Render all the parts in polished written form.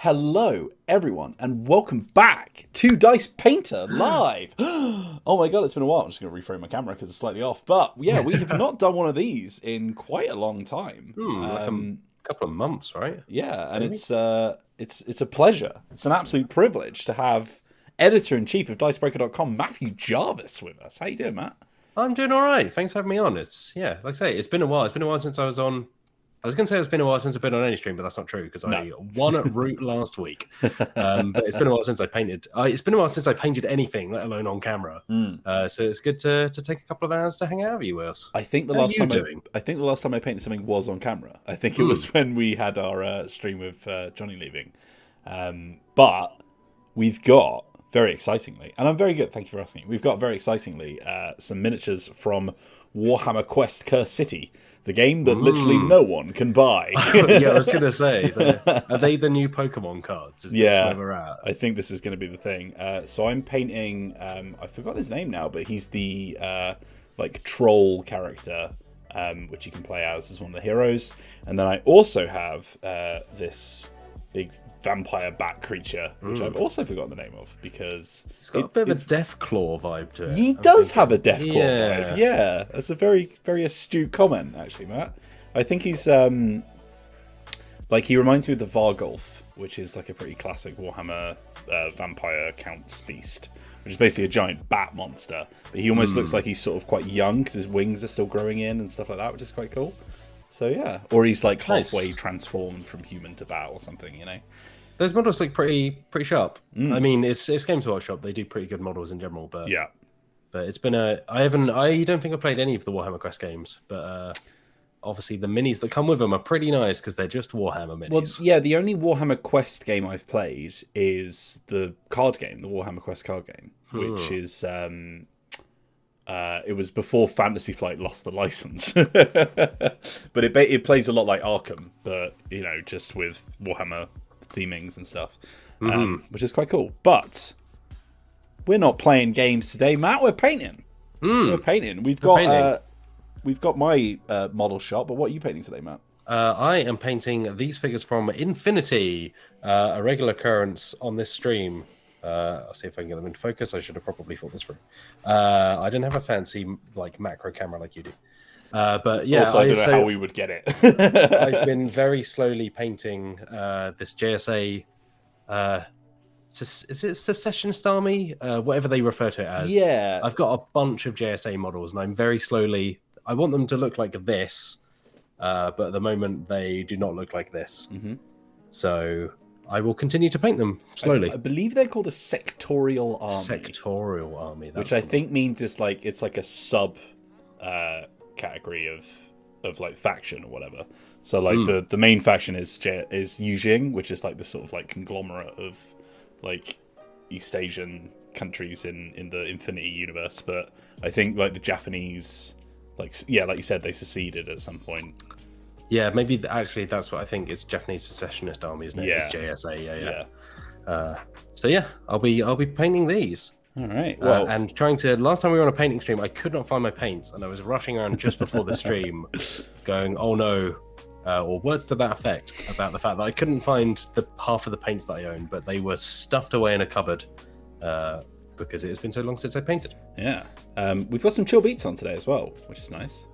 Hello, everyone, and welcome back to Dicepainter Live. Oh my god, it's been a while. I'm just going to reframe my camera because it's slightly off. But yeah, we have not done one of these in quite a long time. Like a couple of months, right? Yeah, and it's a pleasure. It's an absolute privilege to have editor-in-chief of Dicebreaker.com, Matthew Jarvis, with us. How you doing, Matt? I'm doing all right. Thanks for having me on. Like I say, it's been a while. It's been a while since I was on. I was going to say it's been a while since I've been on any stream, but that's not true because I won at Root last week. But it's been a while since I painted. It's been a while since I painted anything, let alone on camera. So it's good to take a couple of hours to hang out with you, Wales. I think the last time I painted something was on camera. I think it was when we had our stream with Johnny leaving. But we've got, very excitingly, and I'm very good, thank you for asking. We've got very excitingly some miniatures from Warhammer Quest Curse City. The game that literally no one can buy. Yeah, I was going to say, are they the new Pokemon cards? Is this where we're at? I think this is going to be the thing. So I'm painting, I forgot his name now, but he's the like troll character, which you can play as one of the heroes. And then I also have this big vampire bat creature, which I've also forgotten the name of because it's got a bit of a Deathclaw vibe to it. He does have a Deathclaw vibe. Yeah, that's a very, very astute comment, actually, Matt. I think he's like he reminds me of the Vargulf, which is like a pretty classic Warhammer vampire count's beast, which is basically a giant bat monster. But he almost looks like he's sort of quite young because his wings are still growing in and stuff like that, which is quite cool. So yeah, or he's like halfway transformed from human to bat or something, you know. Those models look pretty sharp. I mean, it's Games Workshop. They do pretty good models in general, but yeah. But it's been I don't think I've played any of the Warhammer Quest games, but obviously the minis that come with them are pretty nice because they're just Warhammer minis. Well, yeah, the only Warhammer Quest game I've played is the card game, the Warhammer Quest card game, which is it was before Fantasy Flight lost the license, but it plays a lot like Arkham, but you know, just with Warhammer themings and stuff, which is quite cool. But we're not playing games today, Matt. We're painting. We're painting. We've got my model shop, but what are you painting today, Matt? I am painting these figures from Infinity, a regular occurrence on this stream. I'll see if I can get them into focus. I should have probably thought this through. I didn't have a fancy like macro camera like you do. But yeah, also, I don't know how we would get it. I've been very slowly painting this JSA. Is it Secessionist Army? Whatever they refer to it as. Yeah. I've got a bunch of JSA models, and I'm very slowly. I want them to look like this, but at the moment they do not look like this. So I will continue to paint them slowly. I believe they're called a sectorial army. Sectorial army, which I think means it's like a sub category of like faction or whatever. So like the main faction is Yujing, which is like the sort of like conglomerate of like East Asian countries in the Infinity universe. But I think like the Japanese, like you said, they seceded at some point. Yeah, maybe actually that's what I think is Japanese Secessionist Army, isn't it? Yeah. It's JSA, yeah. So yeah, I'll be painting these. All right. Well, and trying to. Last time we were on a painting stream, I could not find my paints, and I was rushing around just before the stream, going, "Oh no," or words to that effect about the fact that I couldn't find the half of the paints that I own, but they were stuffed away in a cupboard because it has been so long since I painted. Yeah. We've got some chill beats on today as well, which is nice.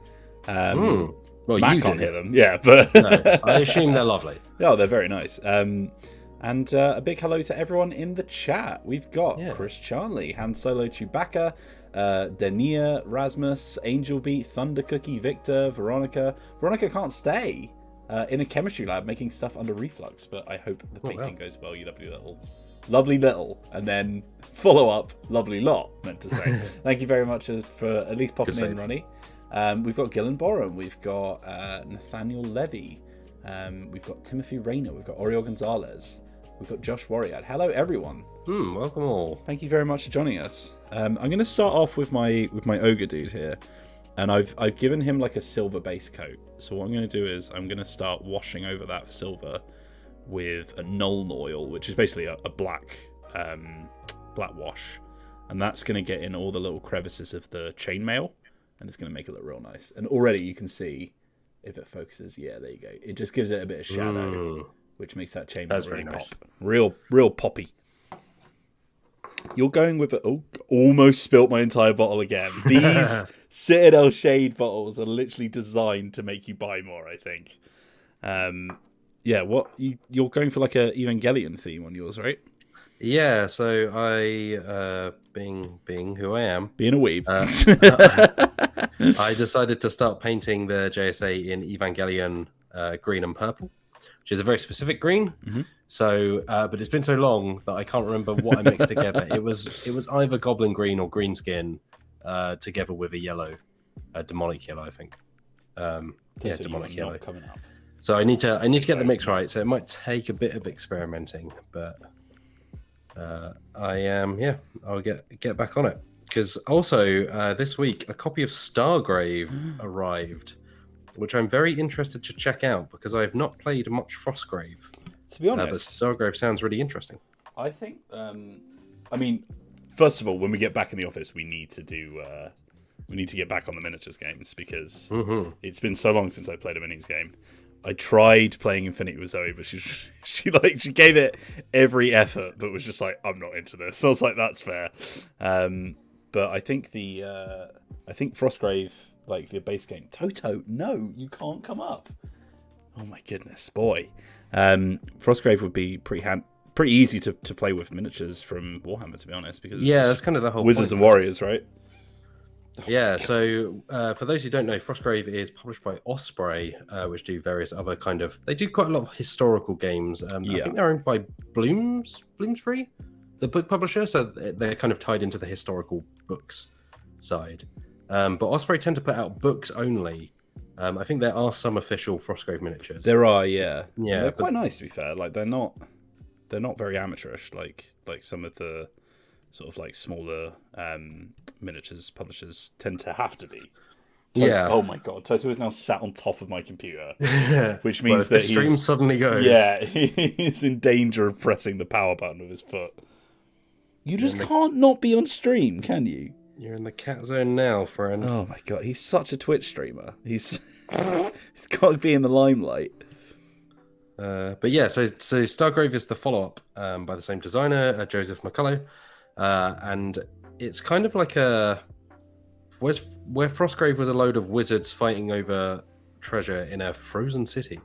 Well, Matt you can't do. hear them, yeah, but No, I assume they're lovely. Oh, they're very nice. And a big hello to everyone in the chat. We've got Chris Charnley, Han Solo Chewbacca, Dania, Rasmus, Angel Beat, Thunder Cookie, Victor, Veronica. Veronica can't stay in a chemistry lab making stuff under reflux, but I hope the painting goes well, you lovely little, and then follow up, lovely lot, meant to say. Thank you very much for at least popping in, Ronnie. We've got Gillen Borum, we've got Nathaniel Levy, we've got Timothy Rayner, we've got Oriol Gonzalez, we've got Josh Warrior. Hello, everyone. Welcome all. Thank you very much for joining us. I'm going to start off with my ogre dude here, and I've given him like a silver base coat. So what I'm going to do is I'm going to start washing over that silver with a Nuln oil, which is basically a black wash, and that's going to get in all the little crevices of the chainmail. And it's going to make it look real nice. And already you can see, if it focuses, yeah, there you go. It just gives it a bit of shadow. which makes that chamber That's really very nice. pop. Real poppy. You're going with almost spilt my entire bottle again. These Citadel Shade bottles are literally designed to make you buy more, I think. Yeah, you're going for like a Evangelion theme on yours, right? Yeah, so I, being who I am, being a weeb, I decided to start painting the JSA in Evangelion green and purple, which is a very specific green. Mm-hmm. So, but it's been so long that I can't remember what I mixed together. It was either goblin green or green skin, together with a yellow, demonic yellow, I think. Yeah, demonic yellow. Coming up. So I need to get the mix right. So it might take a bit of experimenting, but I'll get back on it. Because also this week a copy of Stargrave arrived, which I'm very interested to check out because I have not played much Frostgrave. To be honest, but Stargrave sounds really interesting. I think. I mean, first of all, when we get back in the office, we need to do. We need to get back on the miniatures games because it's been so long since I played a minis game. I tried playing Infinity with Zoe, but she gave it every effort, but was just like, I'm not into this. So I was like, that's fair. But I think Frostgrave, like the base game, Toto, no, you can't come up. Oh my goodness, boy. Frostgrave would be pretty easy to play with miniatures from Warhammer, to be honest, because it's that's kind of the whole Wizards point, and Warriors, right? Yeah, so for those who don't know, Frostgrave is published by Osprey, which do various other they do quite a lot of historical games. I think they're owned by Bloomsbury, the book publisher, so they're kind of tied into the historical books side. But Osprey tend to put out books only. I think there are some official Frostgrave miniatures. There are, yeah. Yeah, they're quite nice, to be fair. Like they're not very amateurish, like some of the sort of like smaller miniatures publishers tend to have to be. Yeah. Oh my god, Toto is now sat on top of my computer, which means that the stream suddenly goes. Yeah, he's in danger of pressing the power button with his foot. You just can't not be on stream, can you? You're in the cat zone now, friend. Oh my god, he's such a Twitch streamer. He's got to be in the limelight. But yeah, so Stargrave is the follow-up by the same designer, Joseph McCullough. And it's kind of like where Frostgrave was a load of wizards fighting over treasure in a frozen city.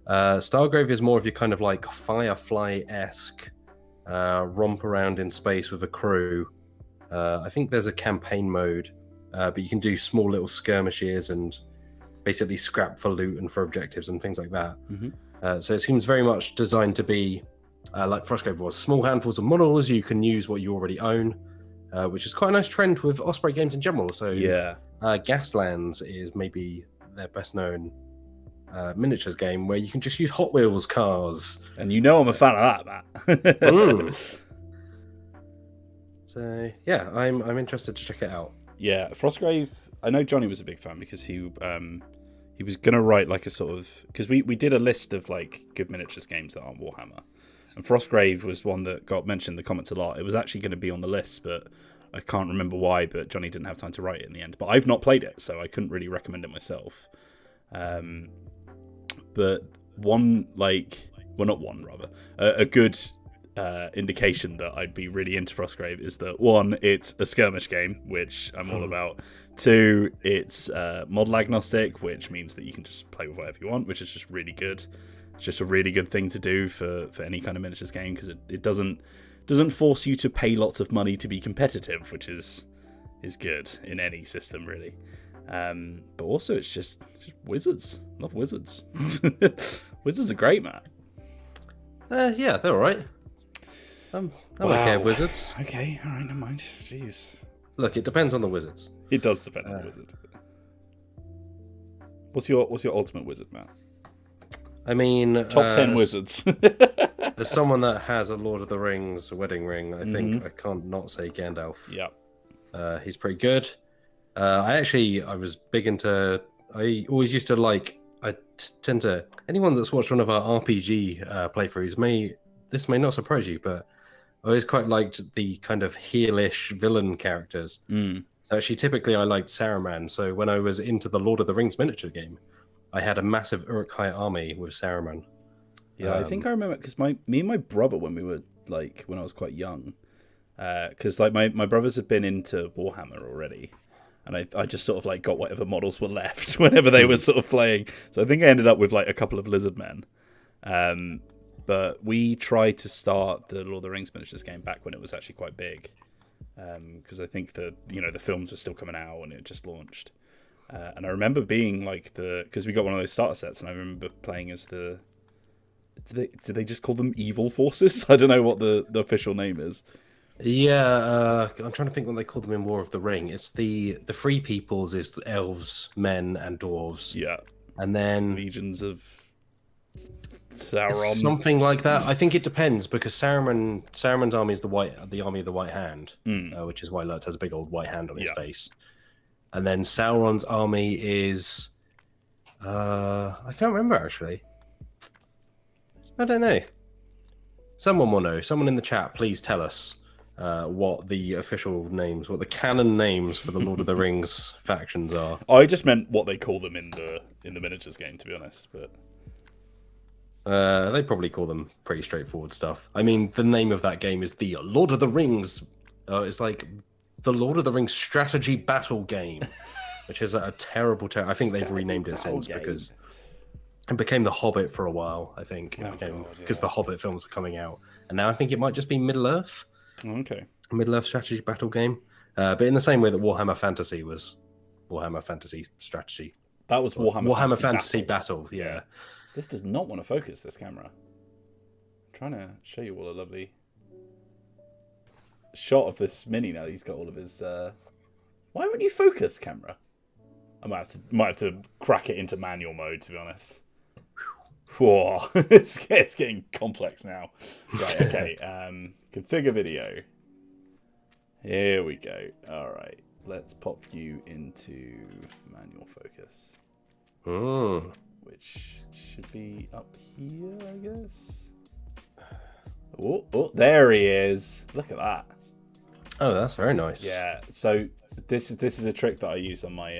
Stargrave is more of your kind of like Firefly-esque romp around in space with a crew. I think there's a campaign mode, but you can do small little skirmishes and basically scrap for loot and for objectives and things like that. So it seems very much designed to be like Frostgrave was. Small handfuls of models, you can use what you already own, which is quite a nice trend with Osprey games in general. So Gaslands is maybe their best known miniatures game where you can just use Hot Wheels cars. And you know I'm a fan of that, Matt. So yeah, I'm interested to check it out. Yeah, Frostgrave, I know Johnny was a big fan because he was gonna write like a sort of, because we did a list of like good miniatures games that aren't Warhammer, and Frostgrave was one that got mentioned in the comments a lot. It was actually going to be on the list, but I can't remember why, but Johnny didn't have time to write it in the end. But I've not played it, so I couldn't really recommend it myself. But a good indication that I'd be really into Frostgrave is that, one, it's a skirmish game, which I'm all about. Two, it's model agnostic, which means that you can just play with whatever you want, which is just really good. It's just a really good thing to do for any kind of miniatures game, because it doesn't force you to pay lots of money to be competitive, which is good in any system, really. But also it's just wizards. Love wizards. Wizards are great, Matt. Yeah, they're all right. I'm okay with wizards. Okay, all right, never mind. Jeez. Look, it depends on the wizards. It does depend on the wizard. What's your ultimate wizard, Matt? I mean, top 10 wizards. As someone that has a Lord of the Rings wedding ring, I think I can't not say Gandalf. Yeah, he's pretty good. I was big into. I always used to like. Tend to, anyone that's watched one of our RPG playthroughs this may not surprise you, but I always quite liked the kind of heelish villain characters. So actually, typically I liked Saruman. So when I was into the Lord of the Rings miniature game, I had a massive Uruk-hai army with Saruman. Yeah, I think I remember because me and my brother, when we were like when I was quite young, because like my brothers had been into Warhammer already, and I just sort of like got whatever models were left whenever they were sort of playing. So I think I ended up with like a couple of lizard men. But we tried to start the Lord of the Rings miniatures game back when it was actually quite big, because I think the films were still coming out and it just launched. And I remember being like because we got one of those starter sets, and I remember playing as the. Do they just call them evil forces? I don't know what the official name is. Yeah, I'm trying to think what they call them in War of the Ring. It's the Free Peoples is elves, men, and dwarves. Yeah, and then legions of Sauron, something like that. I think it depends because Saruman's army is the army of the White Hand, which is why Lurtz has a big old white hand on his face. And then Sauron's army is I can't remember actually. I don't know. Someone will know. Someone in the chat, please tell us what the official names, what the canon names for the Lord of the Rings factions are. I just meant what they call them in the miniatures game, to be honest. But they probably call them pretty straightforward stuff. I mean, the name of that game is the Lord of the Rings. It's like the Lord of the Rings strategy battle game, which is a terrible. I think they've renamed it since because. It became The Hobbit for a while, I think. Because the Hobbit films are coming out. And now I think it might just be Middle-earth. Okay. Middle-earth strategy battle game. But in the same way that Warhammer Fantasy was Warhammer Fantasy Strategy. That was Warhammer Fantasy Battle, yeah. This does not want to focus, this camera. I'm trying to show you all a lovely shot of this mini now. He's got all of his... Why won't you focus, camera? I might have to crack it into manual mode, to be honest. Whoa, it's getting complex now. Right, okay. Configure video. Here we go. All right, let's pop you into manual focus, which should be up here, I guess. Oh, there he is. Look at that. Oh, that's very nice. Yeah. So this is a trick that I use on my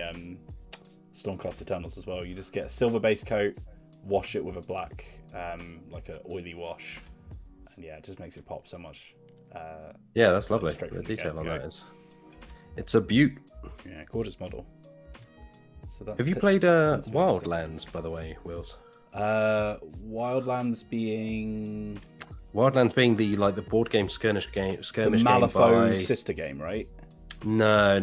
Stormcast Eternals as well. You just get a silver base coat. Wash it with a black, like an oily wash, and yeah, it just makes it pop so much. Yeah, that's lovely. The detail on that is, it's a beaut. Yeah, gorgeous model. So that's. Have you played Wildlands, by the way, Wills? Wildlands being the board game skirmish game. The Malifaux sister game, right? No.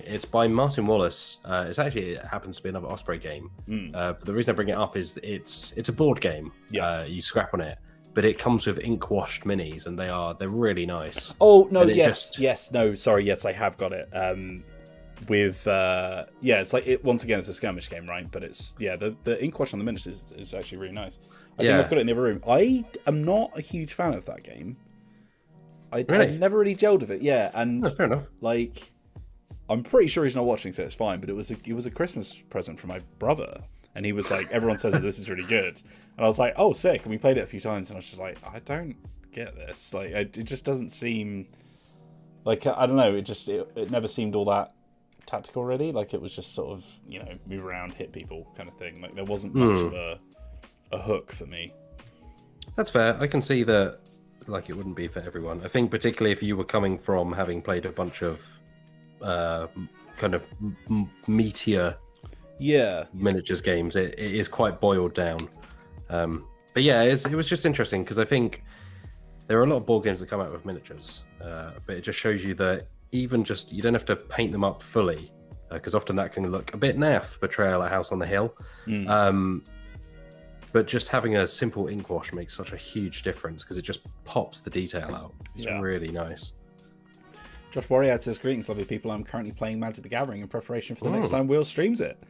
It's by Martin Wallace. It happens to be another Osprey game. But the reason I bring it up is it's a board game. Yeah. You scrap on it, but it comes with ink washed minis, and they're really nice. Oh no! Yes. I have got it. It's like it once again. It's a skirmish game, right? But it's the ink wash on the miniatures is actually really nice. I think I've got it in the other room. I am not a huge fan of that game. I never really gelled with it, and fair enough. Like, I'm pretty sure he's not watching, so it's fine. But it was a Christmas present from my brother, and he was like, "Everyone says that this is really good," and I was like, "Oh, sick!" And we played it a few times, and I was just like, "I don't get this. Like, it just doesn't seem like I don't know. It never seemed all that tactical, really. Like, it was just sort of move around, hit people kind of thing. Like, there wasn't much of a hook for me." That's fair. I can see that. Like, it wouldn't be for everyone. I think particularly if you were coming from having played a bunch of kind of meatier miniatures games, it is quite boiled down. But yeah, it was just interesting because I think there are a lot of board games that come out with miniatures, but it just shows you that even just you don't have to paint them up fully because often that can look a bit naff. Betrayal at House on the Hill. But just having a simple ink wash makes such a huge difference because it just pops the detail out. It's really nice. Josh Warrior says, "Greetings, lovely people. I'm currently playing Magic the Gathering in preparation for the next time Will streams it.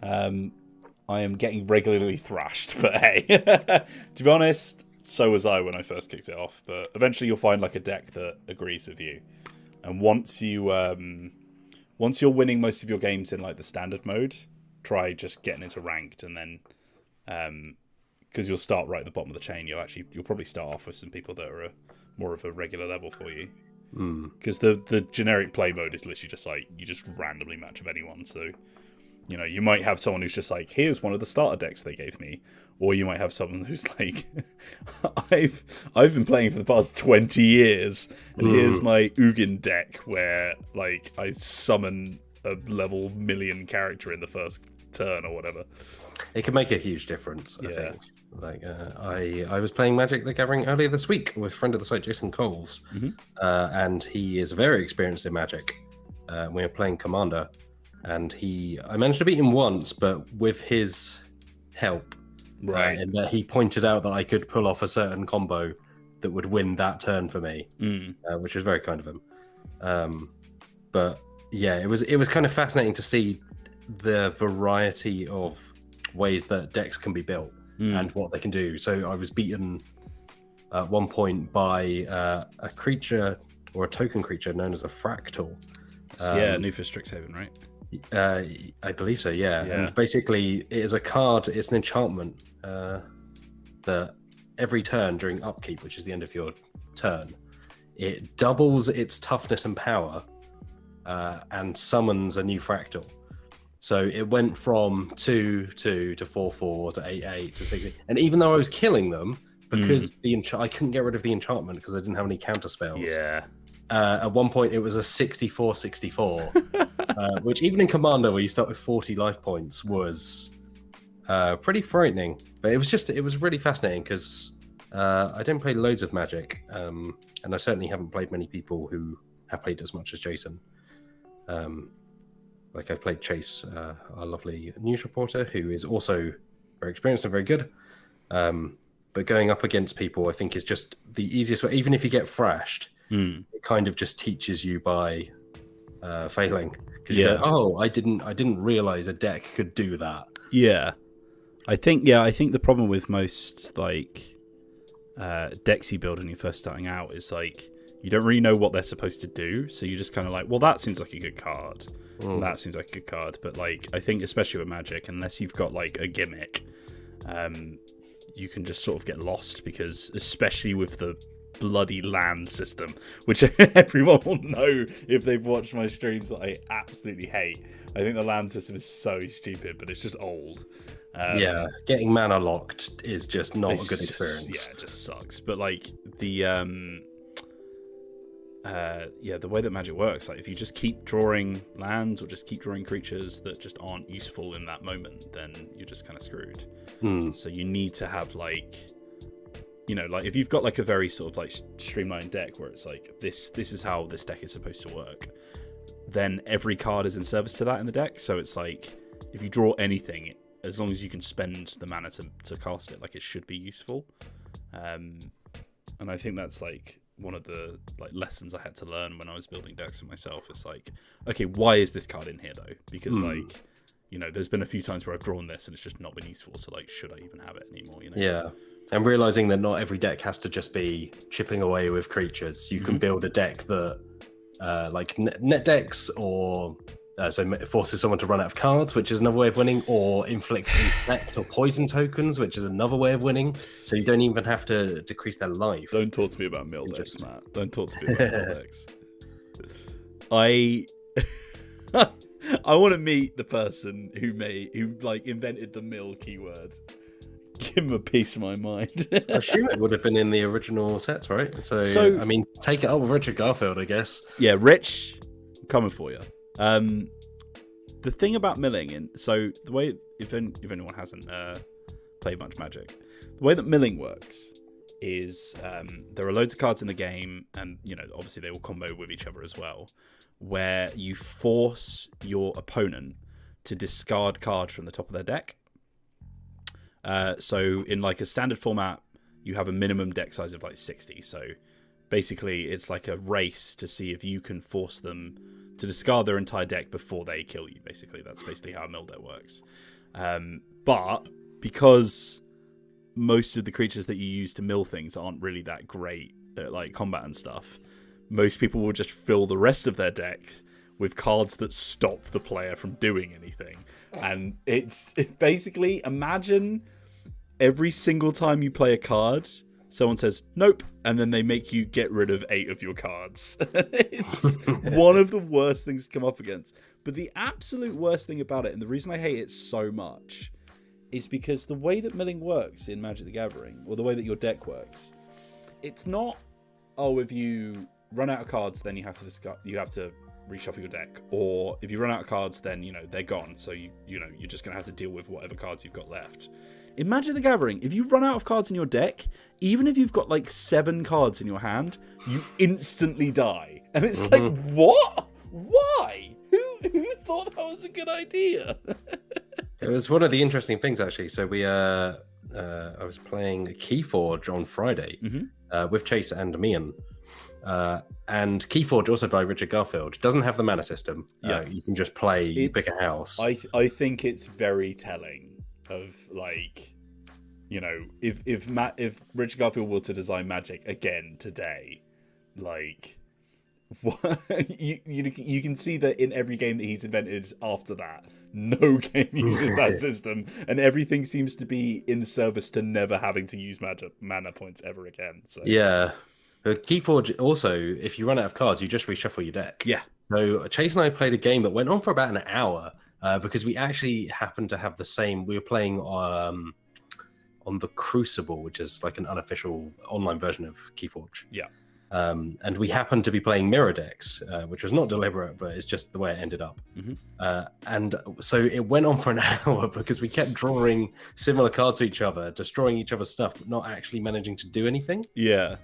I am getting regularly thrashed, but hey, to be honest, so was I when I first kicked it off. But eventually, you'll find like a deck that agrees with you, and once you're winning most of your games in like the standard mode, try just getting into ranked, and then." Because you'll start right at the bottom of the chain. You'll probably start off with some people that are more of a regular level for you. Because the generic play mode is literally just like you just randomly match with anyone. So you know, you might have someone who's just like, here's one of the starter decks they gave me. Or you might have someone who's like, I've been playing for the past 20 years, and here's my Ugin deck where like I summon a level million character in the first turn or whatever. It can make a huge difference, I think. Like I was playing Magic the Gathering earlier this week with friend of the site, Jason Coles, and he is very experienced in Magic. We were playing Commander, and I managed to beat him once, but with his help. Right. And that he pointed out that I could pull off a certain combo that would win that turn for me, which was very kind of him. But yeah, it was kind of fascinating to see the variety of ways that decks can be built and what they can do. So I was beaten at one point by a creature or a token creature known as a fractal. New for Strixhaven, right? I believe so, yeah. And basically, it is a card, it's an enchantment that every turn during upkeep, which is the end of your turn, it doubles its toughness and power and summons a new fractal. So it went from 2/2 to 4/4 to 8/8 to 6/8. And even though I was killing them, because I couldn't get rid of the enchantment because I didn't have any counter spells. Yeah. At one point, it was a 64/64, which even in Commander, where you start with 40 life points, was pretty frightening. But it was really fascinating because I don't play loads of Magic, and I certainly haven't played many people who have played as much as Jason. Like I've played Chase, our lovely news reporter, who is also very experienced and very good. But going up against people, I think, is just the easiest way. Even if you get thrashed, it kind of just teaches you by failing, because you go, "Oh, I didn't realize a deck could do that." Yeah, I think the problem with most like decks you build when you're first starting out is like you don't really know what they're supposed to do, so you just kind of like, well, that seems like a good card. That seems like a good card, but like I think especially with Magic, unless you've got like a gimmick, you can just sort of get lost, because especially with the bloody land system, which everyone will know if they've watched my streams, that I absolutely hate. I think the land system is so stupid, but it's just old. Getting mana locked is just not a good experience. It just sucks. But like the way that Magic works, like if you just keep drawing lands or just keep drawing creatures that just aren't useful in that moment, then you're just kind of screwed. So you need to have like, you know, like if you've got like a very sort of like streamlined deck where it's like this is how this deck is supposed to work, then every card is in service to that in the deck. So it's like if you draw anything, as long as you can spend the mana to cast it, like it should be useful. And I think that's like one of the like lessons I had to learn when I was building decks for myself. It's like, okay, why is this card in here though? Because like, you know, there's been a few times where I've drawn this and it's just not been useful. So like, should I even have it anymore? You know? Yeah. And realizing that not every deck has to just be chipping away with creatures. You can build a deck that, like net decks, or so it forces someone to run out of cards, which is another way of winning, or inflicts infect or poison tokens, which is another way of winning. So you don't even have to decrease their life. Don't talk to me about mill decks, Matt. Don't talk to me about mill decks. I want to meet the person who like invented the mill keyword. Give him a piece of my mind. I assume it would have been in the original sets, right? So I mean, take it up with Richard Garfield, I guess. Yeah, Rich, I'm coming for you. The thing about milling, and so the way, if anyone hasn't played much Magic, the way that milling works is there are loads of cards in the game, and you know, obviously they will combo with each other as well, where you force your opponent to discard cards from the top of their deck. So in like a standard format, you have a minimum deck size of like 60. So basically it's like a race to see if you can force them to discard their entire deck before they kill you. Basically, that's basically how a mill deck works. But because most of the creatures that you use to mill things aren't really that great at like combat and stuff, most people will just fill the rest of their deck with cards that stop the player from doing anything. And it's basically, imagine every single time you play a card, someone says, nope, and then they make you get rid of 8 of your cards. It's one of the worst things to come up against. But the absolute worst thing about it, and the reason I hate it so much, is because the way that milling works in Magic the Gathering, or the way that your deck works, it's not, oh, if you run out of cards, then you have to reshuffle your deck, or if you run out of cards, then they're gone. So you're just gonna have to deal with whatever cards you've got left. In Magic the Gathering, if you run out of cards in your deck, even if you've got like 7 cards in your hand, you instantly die. And it's like, what? Why? Who thought that was a good idea? It was one of the interesting things, actually. So I was playing Keyforge on Friday with Chase and Mian. And Keyforge, also by Richard Garfield, doesn't have the mana system. You can just play pick a house. I think it's very telling of, like, if Richard Garfield were to design Magic again today, like, what, you can see that in every game that he's invented after that, no game uses that system, and everything seems to be in service to never having to use mana points ever again. So yeah. Keyforge also, if you run out of cards, you just reshuffle your deck. Yeah. So Chase and I played a game that went on for about an hour because we actually happened to have the same. We were playing on the Crucible, which is like an unofficial online version of Keyforge. Yeah. And we happened to be playing mirror decks, which was not deliberate, but it's just the way it ended up. And so it went on for an hour because we kept drawing similar cards to each other, destroying each other's stuff, but not actually managing to do anything. Yeah.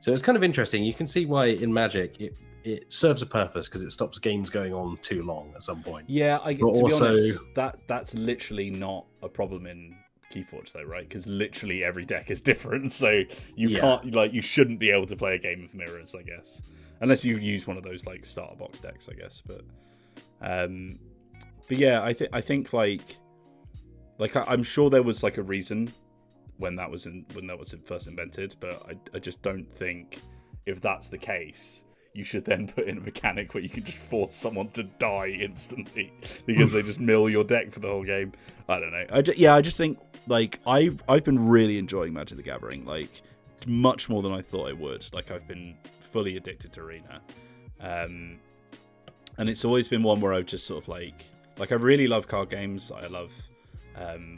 So it's kind of interesting. You can see why in Magic it serves a purpose because it stops games going on too long at some point. Yeah, to be honest, that's literally not a problem in Keyforge though, right? Because literally every deck is different, so you can't, like, you shouldn't be able to play a game of mirrors, I guess, unless you use one of those like starter box decks, I guess. But yeah, I think like I'm sure there was like a reason when that was first invented, but I just don't think, if that's the case, you should then put in a mechanic where you can just force someone to die instantly because they just mill your deck for the whole game. I don't know. I just think, like, I've been really enjoying Magic the Gathering, like, much more than I thought I would. Like, I've been fully addicted to Arena, and it's always been one where I've just sort of like I really love card games. I love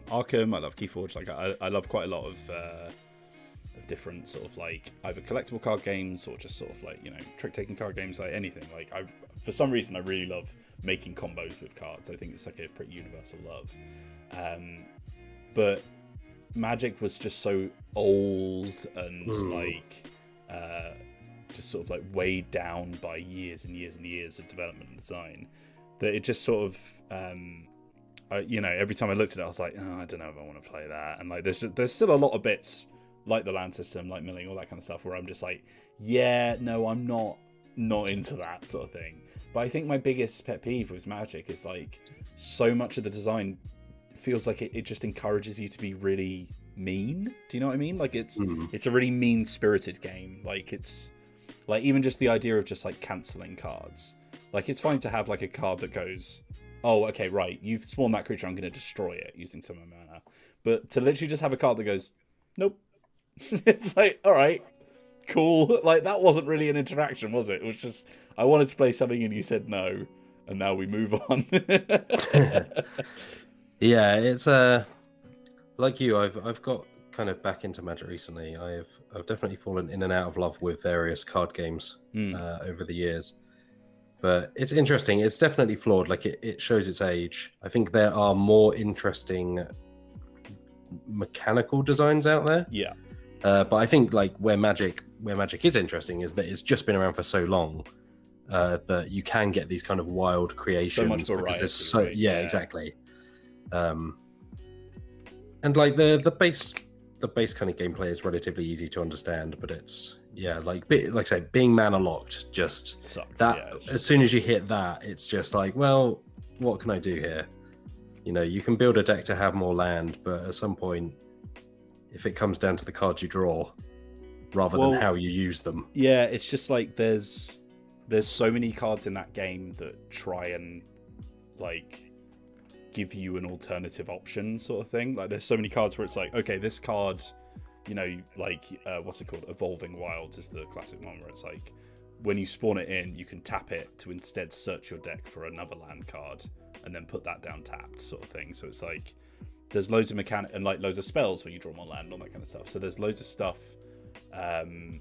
Arkham. I love Keyforge. Like, I love quite a lot of different sort of like either collectible card games or just sort of like, trick-taking card games, like anything. Like, for some reason I really love making combos with cards. I think it's like a pretty universal love. But Magic was just so old and like just sort of like weighed down by years and years and years of development and design that it just sort of every time I looked at it I was like, oh, I don't know if I want to play that. And like there's still a lot of bits like the land system, like milling, all that kind of stuff, where I'm just like, yeah, no, I'm not into that sort of thing. But I think my biggest pet peeve with Magic is like so much of the design feels like it just encourages you to be really mean. Do you know what I mean? Like it's a really mean-spirited game. Like it's like even just the idea of just like cancelling cards. Like it's fine to have like a card that goes, oh, okay, right, you've spawned that creature, I'm going to destroy it using some mana. But to literally just have a card that goes, nope. It's like, all right, cool. Like, that wasn't really an interaction, was it? It was just, I wanted to play something and you said no, and now we move on. Yeah, it's like you, I've got kind of back into Magic recently. I've definitely fallen in and out of love with various card games over the years. But it's interesting. It's definitely flawed. Like, it shows its age. I think there are more interesting mechanical designs out there. Yeah. But I think like where Magic is interesting is that it's just been around for so long that you can get these kind of wild creations. So much variety. Because there's yeah, exactly. And like the base kind of gameplay is relatively easy to understand, but it's like I say, being mana locked just sucks. That as soon as you hit that, it's just like, well, what can I do here? You can build a deck to have more land, but at some point, if it comes down to the cards you draw rather than how you use them. Yeah, it's just like there's so many cards in that game that try and like give you an alternative option sort of thing. Like there's so many cards where it's like, okay, this card, like what's it called? Evolving Wilds is the classic one where it's like, when you spawn it in, you can tap it to instead search your deck for another land card and then put that down tapped, sort of thing. So it's like there's loads of mechanic and like loads of spells when you draw more land and all that kind of stuff. So there's loads of stuff that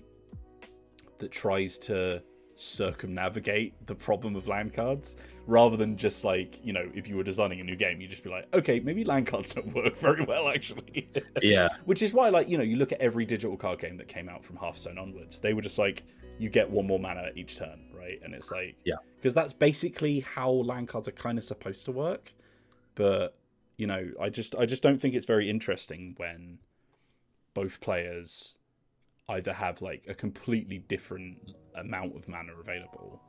tries to circumnavigate the problem of land cards, rather than just like, you know, if you were designing a new game, you'd just be like, okay, maybe land cards don't work very well actually. Yeah. Which is why, like, you know, you look at every digital card game that came out from Hearthstone onwards, they were just like, you get one more mana each turn, right? And it's like, yeah, because that's basically how land cards are kind of supposed to work. But you know, I just don't think it's very interesting when both players either have like a completely different amount of mana available,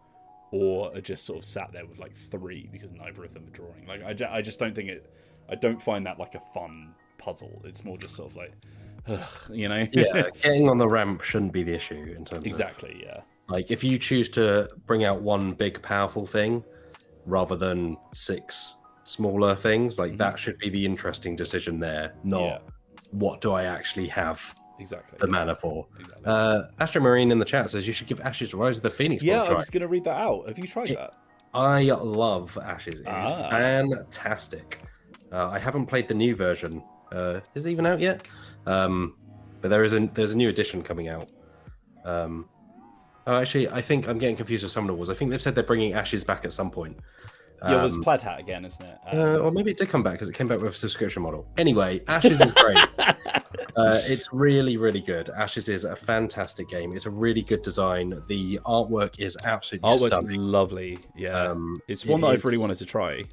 or are just sort of sat there with like 3 because neither of them are drawing. Like I just don't think it. I don't find that like a fun puzzle. It's more just sort of like, you know. Yeah, getting on the ramp shouldn't be the issue in terms exactly. of, Yeah. Like if you choose to bring out one big powerful thing rather than 6 smaller things, like that should be the interesting decision there, not what do I actually have the mana for. Astro Marine in the chat says you should give Ashes Rise of the Phoenix. Yeah, I was going to read that out. Have you tried that? I love Ashes. It is fantastic. I haven't played the new version. Is it even out yet? But there's a new edition coming out. Actually, I think I'm getting confused with Summoner Wars. I think they've said they're bringing Ashes back at some point. Yeah, it was Plaid Hat again, isn't it? Or maybe it did come back because it came back with a subscription model. Anyway, Ashes is great. It's really, really good. Ashes is a fantastic game. It's a really good design. The artwork is absolutely stunning. Lovely. Yeah, it's one that I've really wanted to try.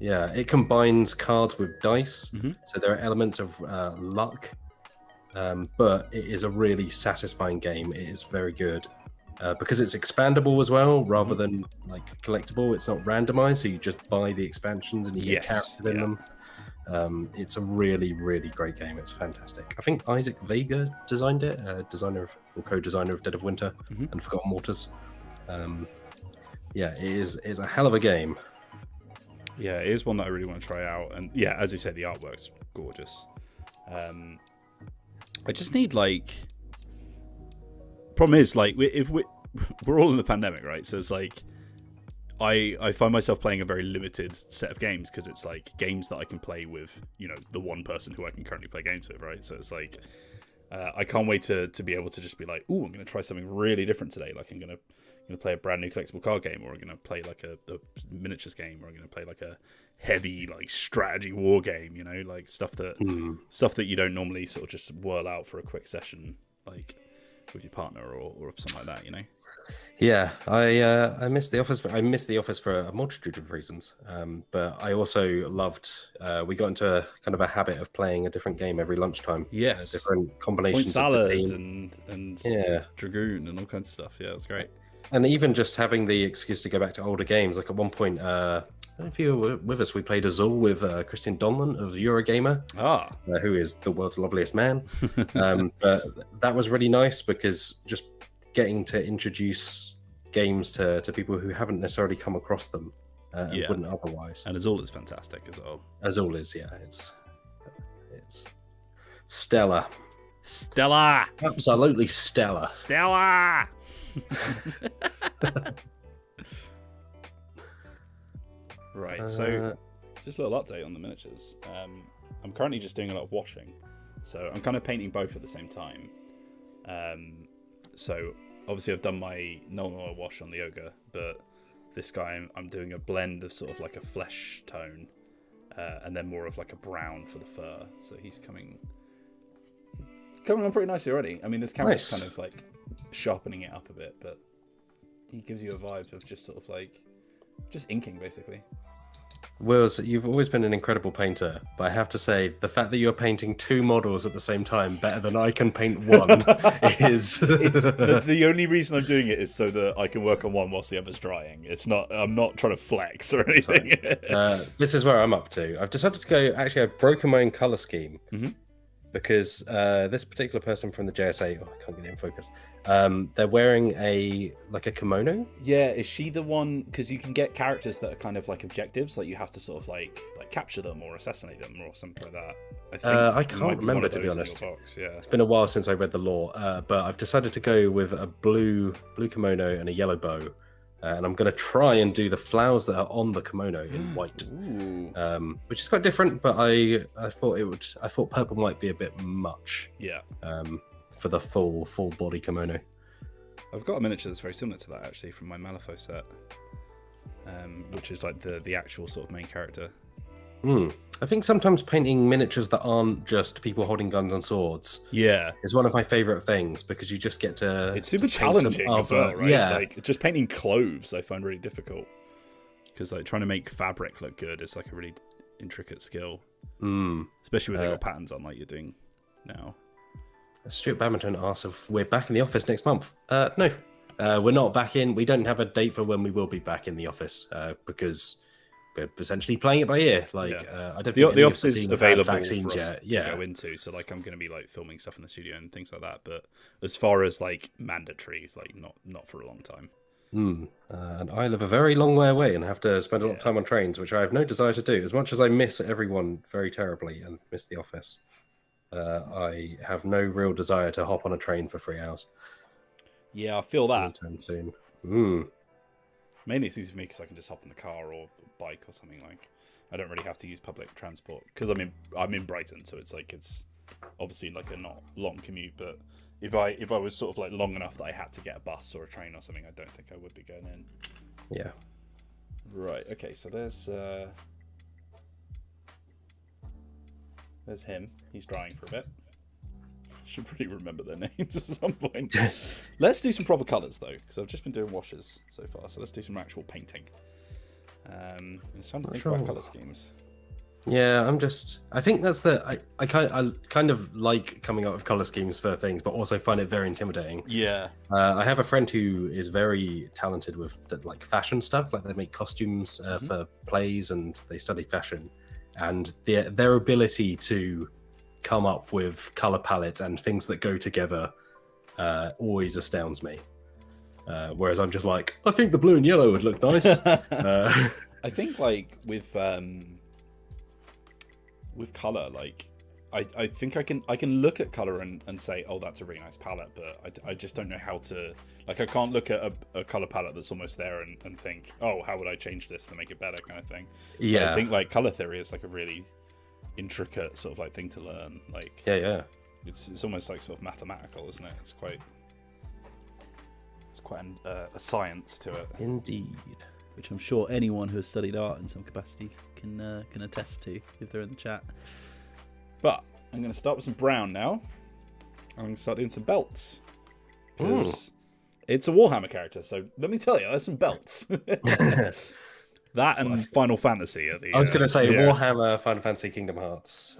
Yeah, it combines cards with dice, so there are elements of luck, but it is a really satisfying game. It is very good. Because it's expandable as well, rather than like collectible. It's not randomized, so you just buy the expansions and you get characters in them. It's a really, really great game. It's fantastic. I think Isaac Vega designed it, co-designer of Dead of Winter and Forgotten Waters. It is a hell of a game. Yeah, it is one that I really want to try out. And yeah, as you say, the artwork's gorgeous. I just need like... Problem is, like, if we're all in the pandemic, right? So it's like I find myself playing a very limited set of games because it's like games that I can play with, you know, the one person who I can currently play games with, right? So it's like I can't wait to be able to just be like, oh, I'm going to try something really different today. Like I'm going to play a brand new collectible card game, or I'm going to play like a miniatures game, or I'm going to play like a heavy like strategy war game. You know, like stuff that you don't normally sort of just whirl out for a quick session, like with your partner or something like that, you know. Yeah, I missed the office. I missed the office for a multitude of reasons. But I also loved. We got into kind of a habit of playing a different game every lunchtime. Yes, different combinations Point of the team. and Dragoon and all kinds of stuff. Yeah, it was great. And even just having the excuse to go back to older games. Like at one point, I don't know if you were with us, we played Azul with Christian Donlan of Eurogamer, who is the world's loveliest man. But that was really nice because just getting to introduce games to people who haven't necessarily come across them and wouldn't otherwise. And Azul is fantastic as well. Azul is, it's stellar. Stellar! Absolutely stellar. Stellar! Right, so just a little update on the miniatures. I'm currently just doing a lot of washing, so I'm kind of painting both at the same time. So obviously I've done my Nuln Oil wash on the ogre, but this guy I'm doing a blend of sort of like a flesh tone and then more of like a brown for the fur. So he's coming on pretty nicely already. I mean, this camera's kind of like sharpening it up a bit, but he gives you a vibe of just sort of like just inking basically. Wills, you've always been an incredible painter, but I have to say the fact that you're painting 2 models at the same time better than I can paint one is the only reason I'm doing it is so that I can work on one whilst the other's drying. I'm not trying to flex or anything. This is where I'm up to. I've decided to go, actually I've broken my own color scheme because this particular person from the JSA, I can't get it in focus. They're wearing a kimono. Yeah, is she the one? Because you can get characters that are kind of like objectives, like you have to sort of like capture them or assassinate them or something like that. I can't remember, to be honest. Yeah. It's been a while since I read the lore, but I've decided to go with a blue kimono and a yellow bow. And I'm going to try and do the flowers that are on the kimono in white, which is quite different. But I thought purple might be a bit much. Yeah. For the full body kimono. I've got a miniature that's very similar to that actually from my Malifaux set, which is like the actual sort of main character. I think sometimes painting miniatures that aren't just people holding guns and swords, is one of my favorite things, because you just get to. It's super challenging as well, right? Yeah, like just painting clothes, I find really difficult because like trying to make fabric look good is like a really intricate skill, especially when they got patterns on like you're doing now. Stuart Badminton asks if we're back in the office next month. No, we're not back in. We don't have a date for when we will be back in the office because we're essentially playing it by ear. Like, I don't think the office is available for us to go into. So like, I'm going to be like filming stuff in the studio and things like that. But as far as like mandatory, like not for a long time. And I live a very long way away and have to spend a lot of time on trains, which I have no desire to do. As much as I miss everyone very terribly and miss the office, I have no real desire to hop on a train for 3 hours. Yeah, I feel that. Anytime soon. Mainly it's easy for me because I can just hop in the car or bike or something. Like, I don't really have to use public transport because I'm in Brighton, so it's obviously like a not long commute. But if I was sort of like long enough that I had to get a bus or a train or something, I don't think I would be going in. Yeah. Right. Okay. So there's him. He's drying for a bit. Should probably remember their names at some point. Let's do some proper colours though, because I've just been doing washes so far. So let's do some actual painting. It's time to think about colour schemes. Yeah, I think that's I kind of like coming up with colour schemes for things, but also find it very intimidating. Yeah. I have a friend who is very talented with like fashion stuff. Like they make costumes for plays and they study fashion, and their ability to come up with color palettes and things that go together always astounds me. Whereas I'm just like, I think the blue and yellow would look nice. I think like with color, like I think I can look at color and say, oh, that's a really nice palette, but I just don't know how to, like, I can't look at a color palette that's almost there and think, oh, how would I change this to make it better, kind of thing. Yeah. But I think like color theory is like a really intricate sort of like thing to learn. Like, yeah. It's almost like sort of mathematical, isn't it? It's quite a science to it. Indeed. Which I'm sure anyone who has studied art in some capacity can attest to if they're in the chat. But I'm going to start with some brown now. I'm going to start doing some belts. Because it's a Warhammer character, so let me tell you, there's some belts. That and Final Fantasy are the... I was going to say Warhammer, Final Fantasy, Kingdom Hearts.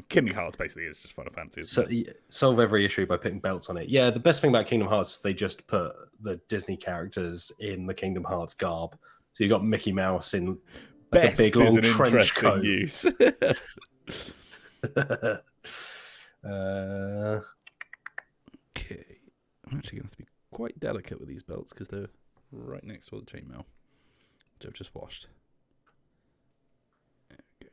Kingdom Hearts basically is just Final Fantasy. So solve every issue by putting belts on it. Yeah, the best thing about Kingdom Hearts is they just put the Disney characters in the Kingdom Hearts garb. So you got Mickey Mouse in like a big long trench coat. Use. Okay, I'm actually going to have to be quite delicate with these belts because they're right next to the chainmail, which I've just washed. Okay.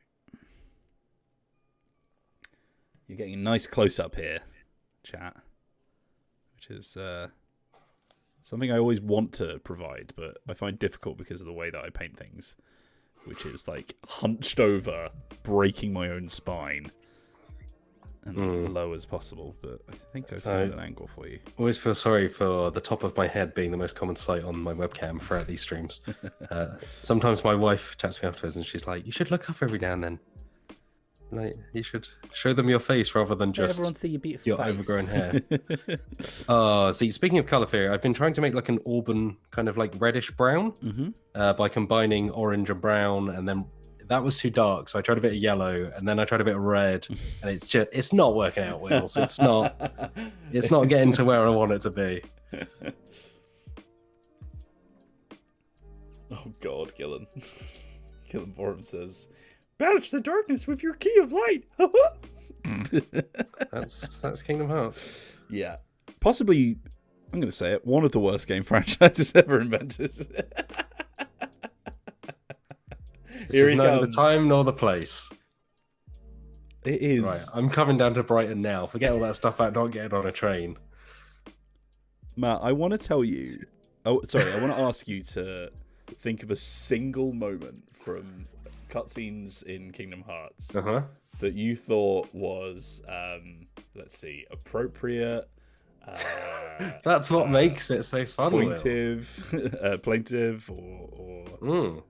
You're getting a nice close-up here, chat, which is something I always want to provide, but I find difficult because of the way that I paint things, which is like hunched over, breaking my own spine, and low as possible. But I think I found an angle for you. Always feel sorry for the top of my head being the most common sight on my webcam throughout these streams. Sometimes my wife chats me afterwards and she's like, you should look up every now and then. Like, you should show them your face rather than just everyone see your beautiful face. Overgrown hair. See, speaking of color theory, I've been trying to make like an auburn kind of like reddish brown by combining orange and brown, and then that was too dark, so I tried a bit of yellow, and then I tried a bit of red, and it's not working out well. So it's not getting to where I want it to be. Oh God, Gillen. Gillen Borum says, Banish the darkness with your key of light. That's Kingdom Hearts. Yeah. Possibly, I'm going to say it, one of the worst game franchises ever invented. Here he neither comes. The time nor the place. It is. Right, I'm coming down to Brighton now. Forget all that stuff about not getting on a train. Matt, I want to tell you... Oh, sorry, I want to ask you to think of a single moment from cutscenes in Kingdom Hearts that you thought was, let's see, appropriate... That's what makes it so fun. Plaintive, or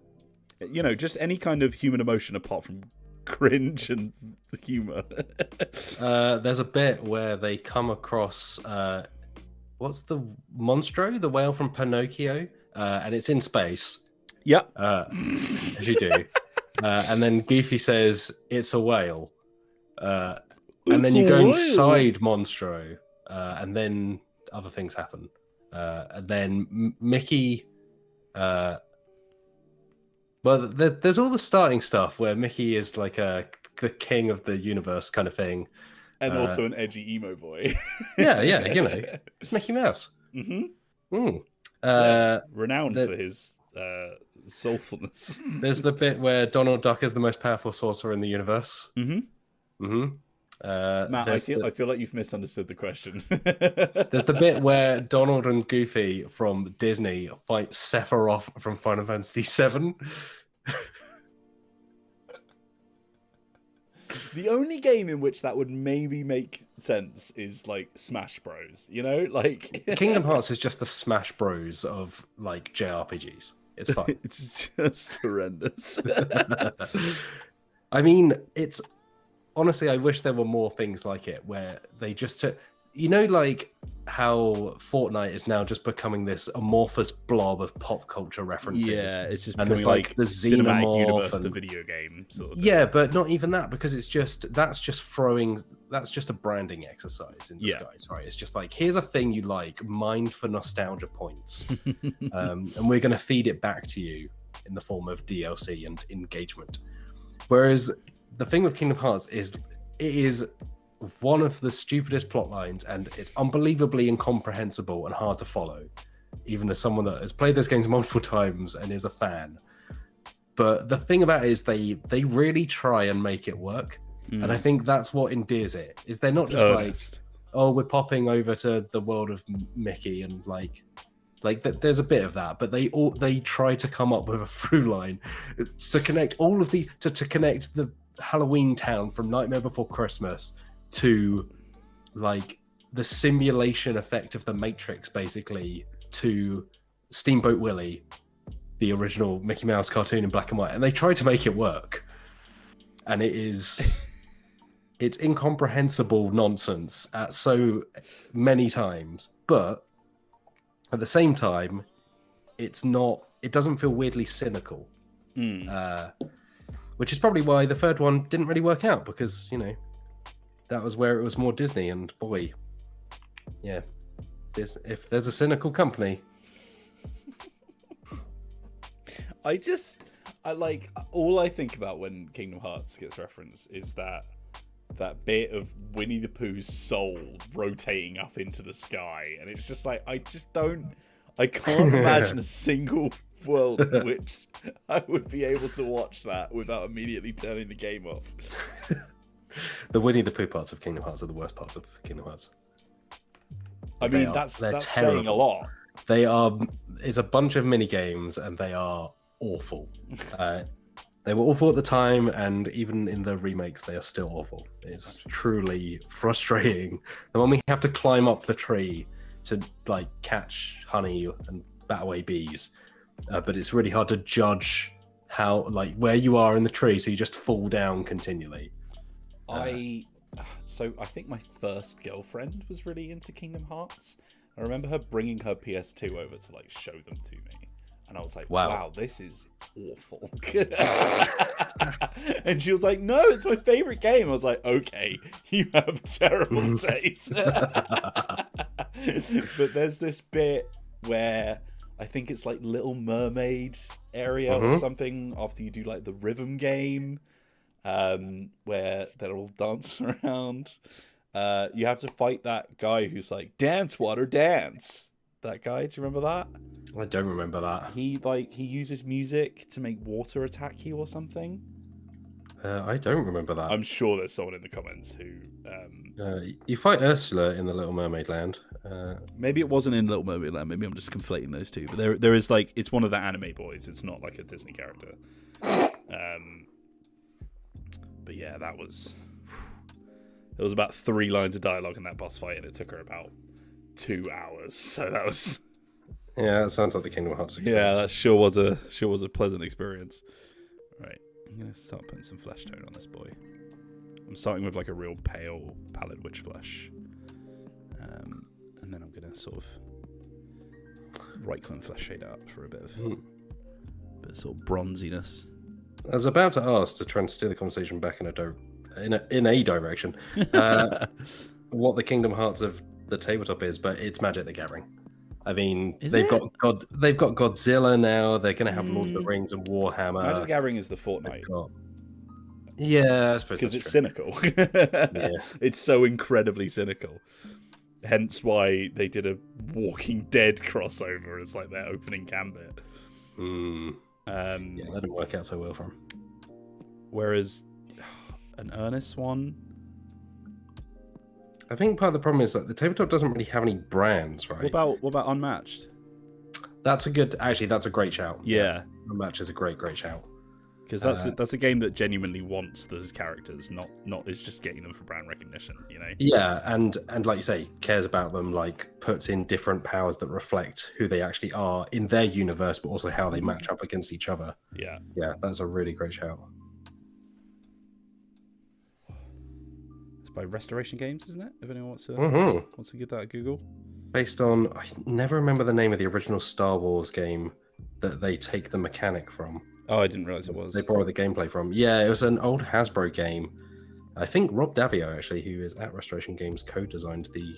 you know, just any kind of human emotion apart from cringe and humor. There's a bit where they come across what's the Monstro, the whale from Pinocchio, and it's in space. Yep, as you do. And then Goofy says it's a whale, and then you go inside Monstro. And then other things happen. And then Mickey... well, there's all the starting stuff where Mickey is like the king of the universe kind of thing. And also an edgy emo boy. yeah, you know. It's Mickey Mouse. Renowned for his soulfulness. There's the bit where Donald Duck is the most powerful sorcerer in the universe. Matt, I feel like you've misunderstood the question. There's the bit where Donald and Goofy from Disney fight Sephiroth from Final Fantasy VII. The only game in which that would maybe make sense is like Smash Bros. You know, like Kingdom Hearts is just the Smash Bros of like JRPGs. It's fine. It's just horrendous. I mean, it's honestly, I wish there were more things like it where they just took, you know, like how Fortnite is now just becoming this amorphous blob of pop culture references. Yeah, it's just and becoming like the cinematic universe, the video game sort of thing. Yeah, but not even that, because it's just that's just a branding exercise in disguise, right? It's just like, here's a thing you like, mined for nostalgia points, and we're going to feed it back to you in the form of DLC and engagement. Whereas the thing with Kingdom Hearts is it is one of the stupidest plot lines, and it's unbelievably incomprehensible and hard to follow, even as someone that has played those games multiple times and is a fan. But the thing about it is they really try and make it work. And I think that's what endears it, is they're not just like, oh, we're popping over to the world of Mickey and like there's a bit of that, but they try to come up with a through line to connect all of to connect the Halloween town from Nightmare Before Christmas to like the simulation effect of the Matrix, basically, to Steamboat Willie, the original Mickey Mouse cartoon in black and white, and they try to make it work, and it's incomprehensible nonsense at so many times, but at the same time it doesn't feel weirdly cynical, which is probably why the third one didn't really work out, because, you know, that was where it was more Disney, and boy, yeah, if there's a cynical company. I like, all I think about when Kingdom Hearts gets referenced is that bit of Winnie the Pooh's soul rotating up into the sky, and it's just like, I can't imagine a single world in which I would be able to watch that without immediately turning the game off. The Winnie the Pooh parts of Kingdom Hearts are the worst parts of Kingdom Hearts. I mean, that's saying a lot. It's a bunch of mini games, and they are awful. They were awful at the time, and even in the remakes, they are still awful. It's truly frustrating. And when we have to climb up the tree to like catch honey and bat away bees, but it's really hard to judge how, like, where you are in the tree, so you just fall down continually. I think my first girlfriend was really into Kingdom Hearts. I remember her bringing her PS2 over to like show them to me, and I was like, wow, this is awful. And she was like, no, it's my favorite game. I was like, okay, you have terrible taste. But there's this bit where I think it's like Little Mermaid area or something, after you do like the rhythm game, where they're all dancing around. You have to fight that guy who's like, dance, water, dance. That guy, do you remember that? I don't remember that. He uses music to make water attack you or something. I don't remember that. I'm sure there's someone in the comments who... you fight Ursula in the Little Mermaid Land. Maybe it wasn't in Little Mermaid Land. Maybe I'm just conflating those two. But there is like... It's one of the anime boys. It's not like a Disney character. But yeah, that was... There was about 3 lines of dialogue in that boss fight, and it took her about 2 hours. So that was... Yeah, that sounds like the Kingdom Hearts experience. Yeah, that sure was a pleasant experience. Right, I'm gonna start putting some flesh tone on this boy. I'm starting with like a real pale pallid witch flesh, and then I'm gonna sort of right-click and flesh shade it up for a bit of sort of bronziness. I was about to ask to try and steer the conversation back in a direction, what the Kingdom Hearts of the tabletop is, but it's Magic the Gathering. I mean, they've got Godzilla now. They're going to have Lord of the Rings and Warhammer. Magic the Gathering is the Fortnite. Yeah, I suppose because it's true. cynical. Yeah. It's so incredibly cynical. Hence why they did a Walking Dead crossover as like their opening gambit. Yeah, that didn't work out so well for them. Whereas an Ernest one, I think part of the problem is that the tabletop doesn't really have any brands, right? What about Unmatched? That's a great shout. Yeah. Unmatched is a great shout. Because that's a game that genuinely wants those characters, not is just getting them for brand recognition, you know? Yeah, and like you say, cares about them, like puts in different powers that reflect who they actually are in their universe, but also how they match up against each other. Yeah. Yeah, that's a really great shout. By Restoration Games, isn't it? If anyone wants to give that a Google. Based on, I never remember the name of the original Star Wars game that they take the mechanic from. Oh, I didn't realize it was. They borrow the gameplay from. Yeah, it was an old Hasbro game. I think Rob Davio, actually, who is at Restoration Games, co-designed the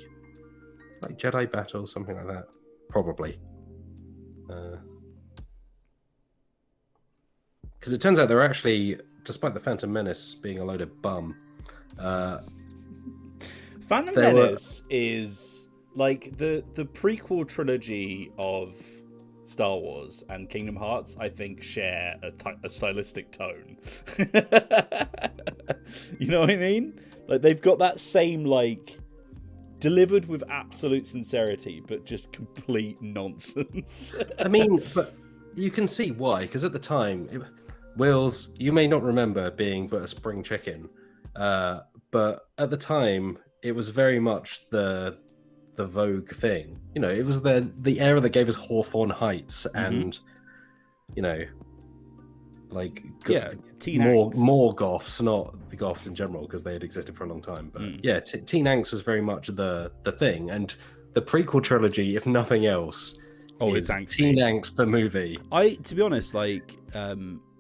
like Jedi Battle, something like that. Probably. Because it turns out they're actually, despite the Phantom Menace being a load of bum, Phantom Menace is like the prequel trilogy of Star Wars and Kingdom Hearts, I think, share a stylistic tone. You know what I mean? Like they've got that same like delivered with absolute sincerity, but just complete nonsense. I mean, but you can see why, because at the time, Wills, you may not remember being but a spring chicken, but at the time, it was very much the Vogue thing. You know, it was the era that gave us Hawthorne Heights and, you know, like more goths, not the goths in general, because they had existed for a long time. But yeah, teen angst was very much the thing, and the prequel trilogy, if nothing else, it's Teen Angst the movie. To be honest, like I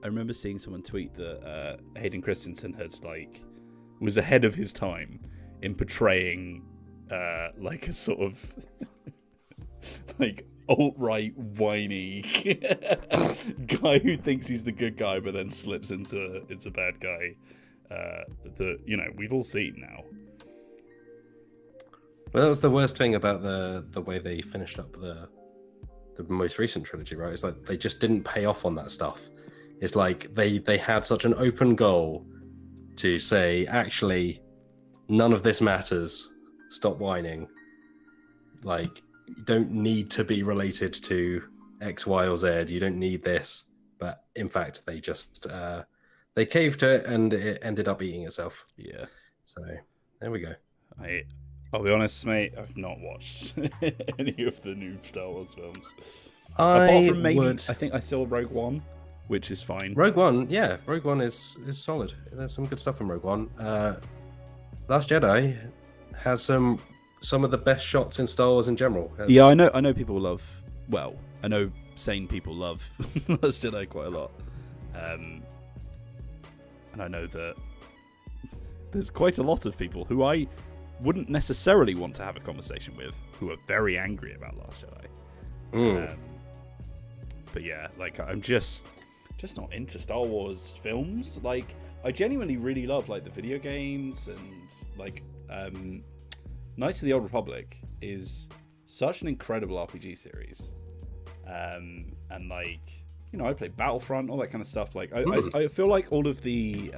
remember seeing someone tweet that Hayden Christensen was ahead of his time in portraying like a sort of like alt-right whiny guy who thinks he's the good guy but then slips into bad guy that, you know, we've all seen now. Well, that was the worst thing about the way they finished up the most recent trilogy, right? It's like they just didn't pay off on that stuff. It's like they had such an open goal to say, actually, none of this matters. Stop whining. Like, you don't need to be related to X, Y, or Z. You don't need this. But in fact, they just they caved to it, and it ended up eating itself. Yeah. So there we go. I'll be honest, mate. I've not watched any of the new Star Wars films. Apart from maybe, I think I saw Rogue One, which is fine. Rogue One, yeah, Rogue One is solid. There's some good stuff in Rogue One. Last Jedi has some of the best shots in Star Wars in general. Yeah, I know people love. Well, I know sane people love Last Jedi quite a lot, and I know that there's quite a lot of people who I wouldn't necessarily want to have a conversation with who are very angry about Last Jedi. But yeah, like just not into Star Wars films. Like, I genuinely really love like the video games, and like Knights of the Old Republic is such an incredible RPG series. And like, you know, I played Battlefront, all that kind of stuff. Like, I feel like all of the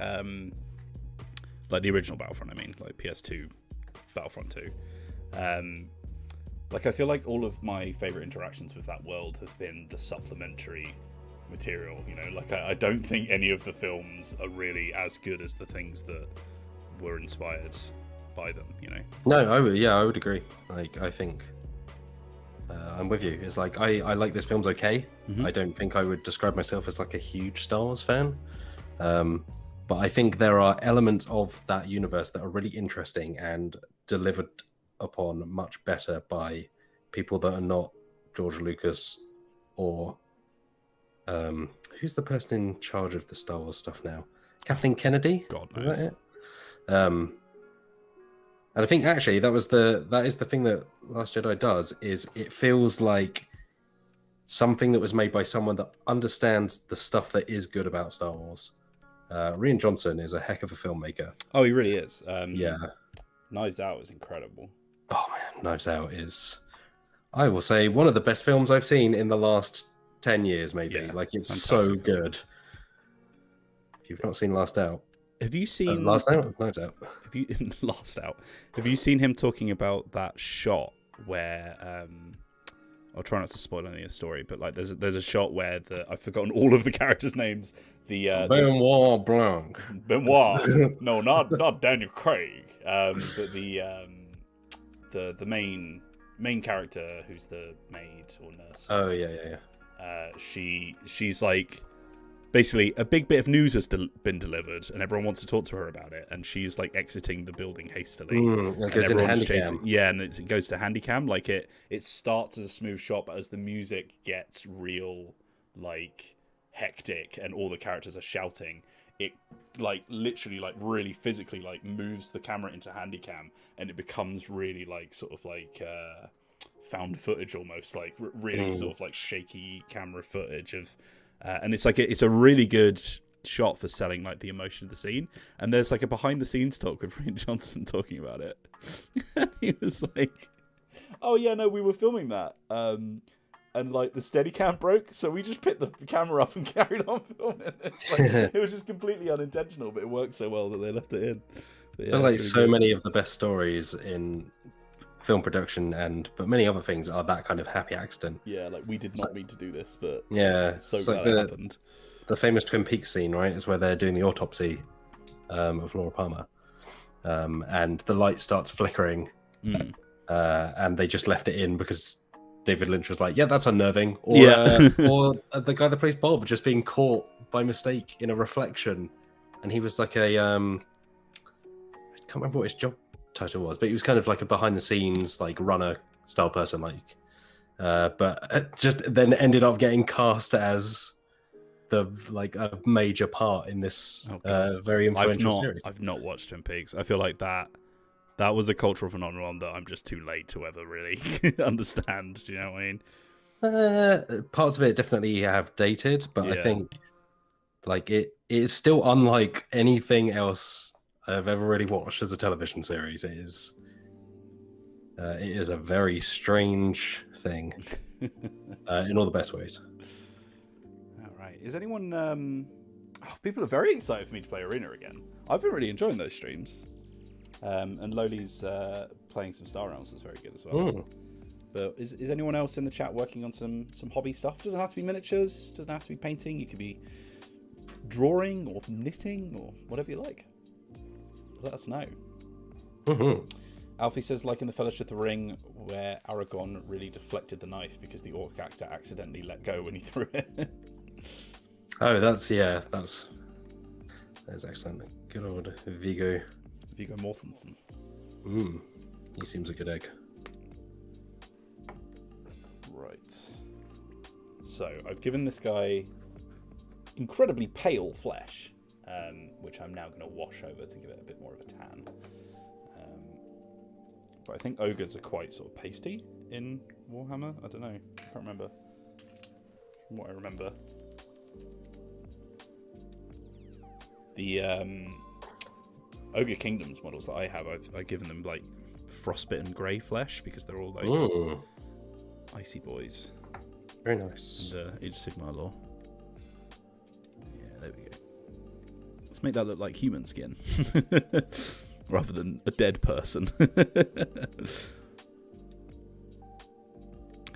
like the original Battlefront, I mean, like PS2 Battlefront 2. Like, I feel like all of my favorite interactions with that world have been the supplementary material, you know. Like, I don't think any of the films are really as good as the things that were inspired by them, you know. No, I would agree. Like, I think I'm with you. It's like I like this film's okay. I don't think I would describe myself as like a huge Star Wars fan, but I think there are elements of that universe that are really interesting and delivered upon much better by people that are not George Lucas or who's the person in charge of the Star Wars stuff now? Kathleen Kennedy? God knows. Is that it? And I think actually that is the thing that Last Jedi does, is it feels like something that was made by someone that understands the stuff that is good about Star Wars. Rian Johnson is a heck of a filmmaker. Oh, he really is. Yeah. Knives Out is incredible. Oh man, Knives Out is, I will say, one of the best films I've seen in the last 10 years, maybe. Yeah, like, it's fantastic. so good. If you've not seen Last Out, have you seen Last Out? Knives Out. Have you Last Out? Have you seen him talking about that shot where I'll try not to spoil any of the story, but like there's a shot where I've forgotten all of the characters' names. Benoit Blanc. Benoit. No, not Daniel Craig. But the main character, who's the maid or nurse. Oh yeah. She's like, basically a big bit of news has been delivered, and everyone wants to talk to her about it. And she's like exiting the building hastily. It goes into Handycam. Yeah, and it goes to Handycam. Like it starts as a smooth shot, but as the music gets real, like hectic, and all the characters are shouting, it like literally like really physically like moves the camera into Handycam, and it becomes really like sort of like found footage almost, like really sort of like shaky camera footage of. And it's like it's a really good shot for selling like the emotion of the scene. And there's like a behind the scenes talk with Rian Johnson talking about it. And he was like, "Oh yeah, no, we were filming that, and like the Steadicam broke, so we just picked the camera up and carried on filming." It's like, it was just completely unintentional, but it worked so well that they left it in. But yeah, like so many of the best stories in film production but many other things are that kind of happy accident. Yeah, like we did not mean to do this, but yeah, so glad it happened. The famous Twin Peaks scene, right, is where they're doing the autopsy of Laura Palmer, and the light starts flickering, and they just left it in because David Lynch was like, "Yeah, that's unnerving," or or the guy that plays Bob just being caught by mistake in a reflection, and he was like I can't remember what his job title was, but he was kind of like a behind the scenes like runner style person, like but just then ended up getting cast as the like a major part in this very influential series. I've not watched Twin Peaks. I feel like that was a cultural phenomenon that I'm just too late to ever really understand. Do you know what I mean? Parts of it definitely have dated, but I think like it is still unlike anything else I've ever really watched as a television series. It is a very strange thing in all the best ways. All right. Is anyone? People are very excited for me to play Arena again. I've been really enjoying those streams. And Loli's playing some Star Realms is very good as well. But is anyone else in the chat working on some hobby stuff? Doesn't have to be miniatures. Doesn't have to be painting. You could be drawing or knitting or whatever you like. Let us know. Alfie says, like in the Fellowship of the Ring, where Aragorn really deflected the knife because the orc actor accidentally let go when he threw it. Oh, that's excellent. Good old Viggo Mortensen. He seems a good egg. Right. So I've given this guy incredibly pale flesh, which I'm now going to wash over to give it a bit more of a tan. But I think ogres are quite sort of pasty in Warhammer. I don't know. I can't remember. From what I remember. The Ogre Kingdoms models that I have, I've given them like frostbitten grey flesh because they're all like icy boys. Very nice. And Age of Sigmar lore. Yeah, there we go. Let's make that look like human skin rather than a dead person.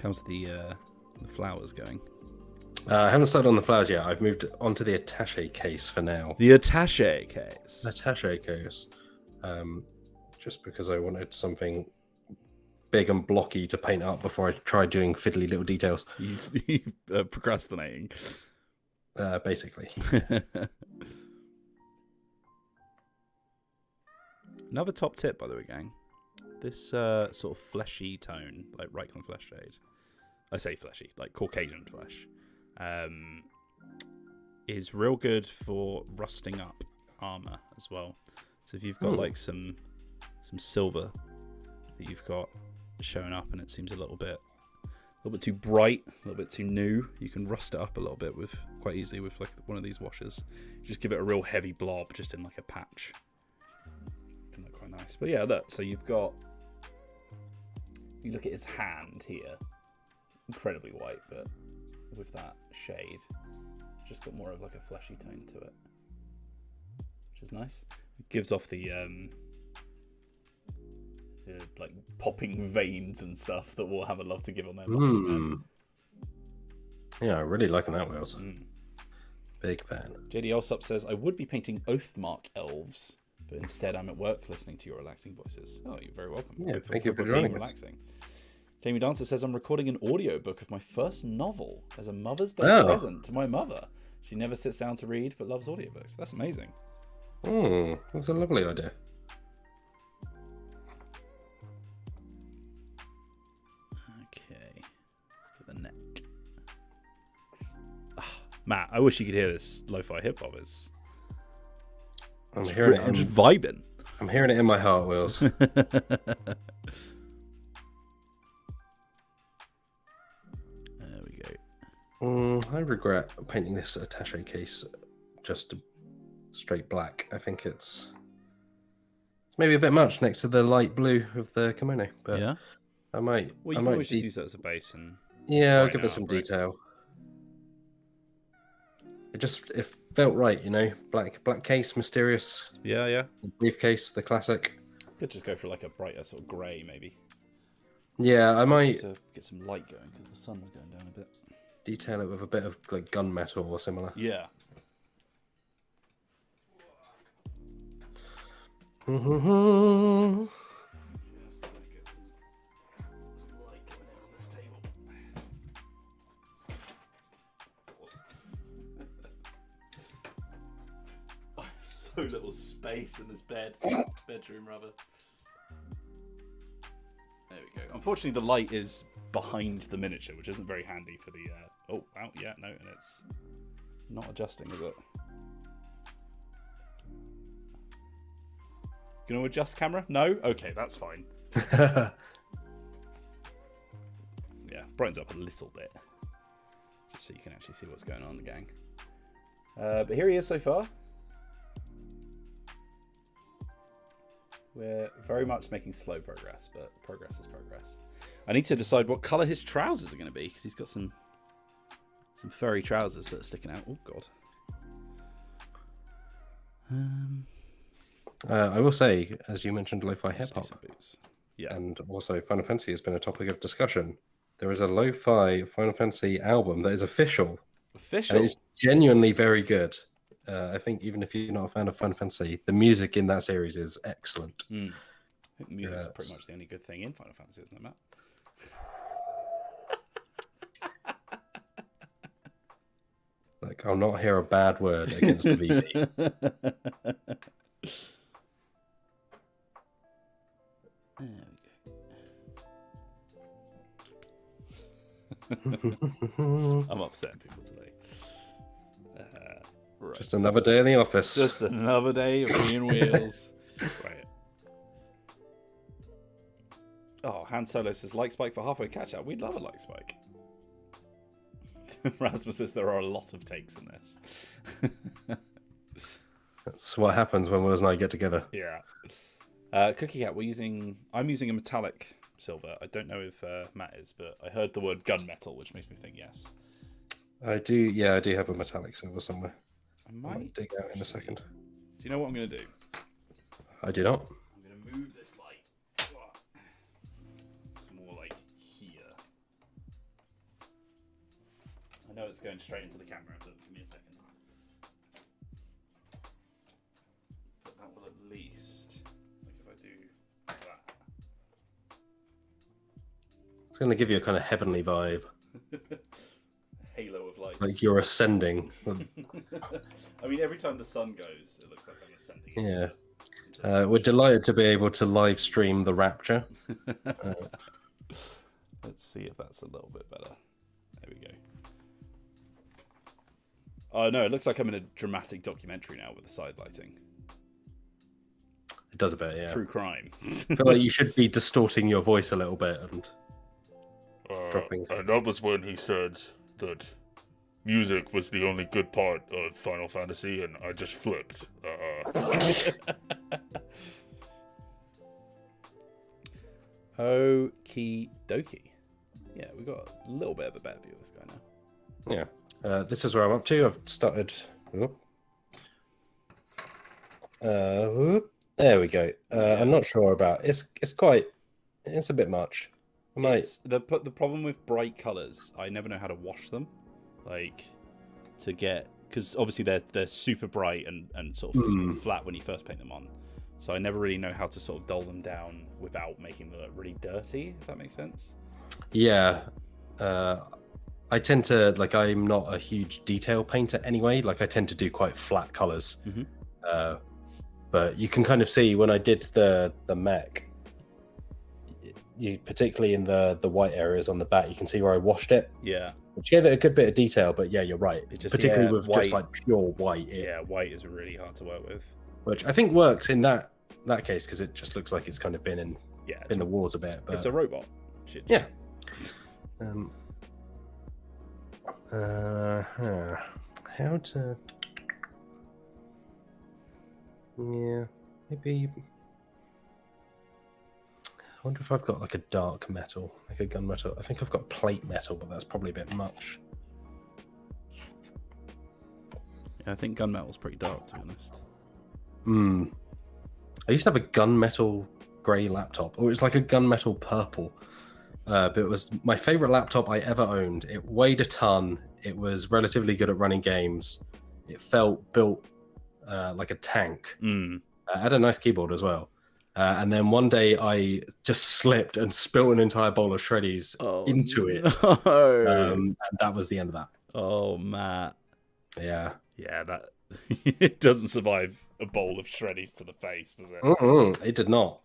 How's the flowers going? I haven't started on the flowers yet. I've moved onto the Attache case for now. The Attache case. Attache case. Just because I wanted something big and blocky to paint up before I tried doing fiddly little details. You procrastinating. Basically. Another top tip, by the way, gang. This sort of fleshy tone, like Reichland flesh shade. I say fleshy, like Caucasian flesh. Is real good for rusting up armor as well. So if you've got like some silver that you've got showing up and it seems a little bit too bright, a little bit too new, you can rust it up a little bit with quite easily with like one of these washes. Just give it a real heavy blob just in like a patch. Can look quite nice. But yeah, look, so you look at his hand here, incredibly white, but with that shade, just got more of like a fleshy tone to it, which is nice. It gives off the like popping veins and stuff that Warhammer love to give on their muscle men. Yeah, I really liking that, Wales. Big fan. JD Alsop says, I would be painting Oathmark elves, but instead I'm at work listening to your relaxing voices. Oh, you're very welcome. Yeah, thank you for joining. Relaxing. Jamie Dancer says, I'm recording an audiobook of my first novel as a Mother's Day present to my mother. She never sits down to read, but loves audiobooks. That's amazing. That's a lovely idea. Okay. Let's get the neck. Matt, I wish you could hear this lo-fi hip-hop. I'm just vibing. I'm hearing it in my heart, Wills. I regret painting this Attache case just straight black. I think it's maybe a bit much next to the light blue of the kimono, but yeah, I might. Well, you can always just use that as a base and I'll give it some detail. It felt right, you know. Black case, mysterious. Yeah. Briefcase, the classic. Could just go for like a brighter sort of grey, maybe. Yeah, I might get some light going because the sun's going down a bit. Detail it with a bit of like gunmetal or similar. Yeah. So little space in this bedroom rather. There we go. Unfortunately, the light is behind the miniature, which isn't very handy for the. Oh, wow, yeah, no, and it's not adjusting, is it? Gonna adjust camera? No? Okay, that's fine. Yeah, brightens up a little bit, just so you can actually see what's going on in the gang. But here he is so far. We're very much making slow progress, but progress is progress. I need to decide what colour his trousers are going to be, because he's got some furry trousers that are sticking out. Oh, God. I will say, as you mentioned, lo-fi hip-hop. Yeah. And also Final Fantasy has been a topic of discussion. There is a lo-fi Final Fantasy album that is official. Official? And it's genuinely very good. I think even if you're not a fan of Final Fantasy, the music in that series is excellent. I think the music is pretty much the only good thing in Final Fantasy, isn't it, Matt? Like, I'll not hear a bad word against VV. I'm upsetting people today. Right. Just another day in the office. Just another day of being wheels. Right. Oh, Han Solo says, like Spike for halfway catch up. We'd love a like Spike. Rasmus says there are a lot of takes in this. That's what happens when Wills and I get together. Yeah. Cookie Cat, I'm using a metallic silver. I don't know if Matt is, but I heard the word gunmetal, which makes me think yes. I do have a metallic silver somewhere. I might dig out in a second. Do you know what I'm going to do? I do not. I'm going to move this light. It's more like here. I know it's going straight into the camera, but give me a second. But that will at least, like if I do that. It's going to give you a kind of heavenly vibe. Halo of light. Like you're ascending. I mean, every time the sun goes, it looks like I'm ascending. Yeah. We're delighted to be able to live stream the Rapture. Let's see if that's a little bit better. There we go. Oh no, it looks like I'm in a dramatic documentary now with the side lighting. It does a bit, yeah. True crime. I feel like you should be distorting your voice a little bit and dropping. And that was when he said that music was the only good part of Final Fantasy, and I just flipped. Okie dokie. Yeah, we got a little bit of a better view of this guy now. Yeah. This is where I'm up to. I've started. There we go. I'm not sure about it's a bit much. The problem with bright colors, I never know how to wash them, like to get, because obviously they're super bright and sort of flat when you first paint them on. So I never really know how to sort of dull them down without making them look really dirty, if that makes sense. Yeah. I tend to, like, I'm not a huge detail painter anyway. Like, I tend to do quite flat colors. But you can kind of see when I did the mech, you particularly in the white areas on the back, you can see where I washed it. Yeah. Which gave it a good bit of detail, but yeah, you're right. Particularly with white, just like pure white. White is really hard to work with. Which I think works in that case because it just looks like it's kind of been in the walls a bit. But it's a robot. Shit. Yeah. How to? Yeah, maybe. I wonder if I've got like a dark metal, like a gunmetal. I think I've got plate metal, but that's probably a bit much. Yeah, I think gunmetal's pretty dark, to be honest. I used to have a gunmetal grey laptop, or it's like a gunmetal purple. But it was my favorite laptop I ever owned. It weighed a ton. It was relatively good at running games. It felt built like a tank. It had a nice keyboard as well. And then one day I just slipped and spilled an entire bowl of shreddies into it. And that was the end of that. Oh, Matt. Yeah. Yeah, that it doesn't survive a bowl of shreddies to the face, does it? It did not.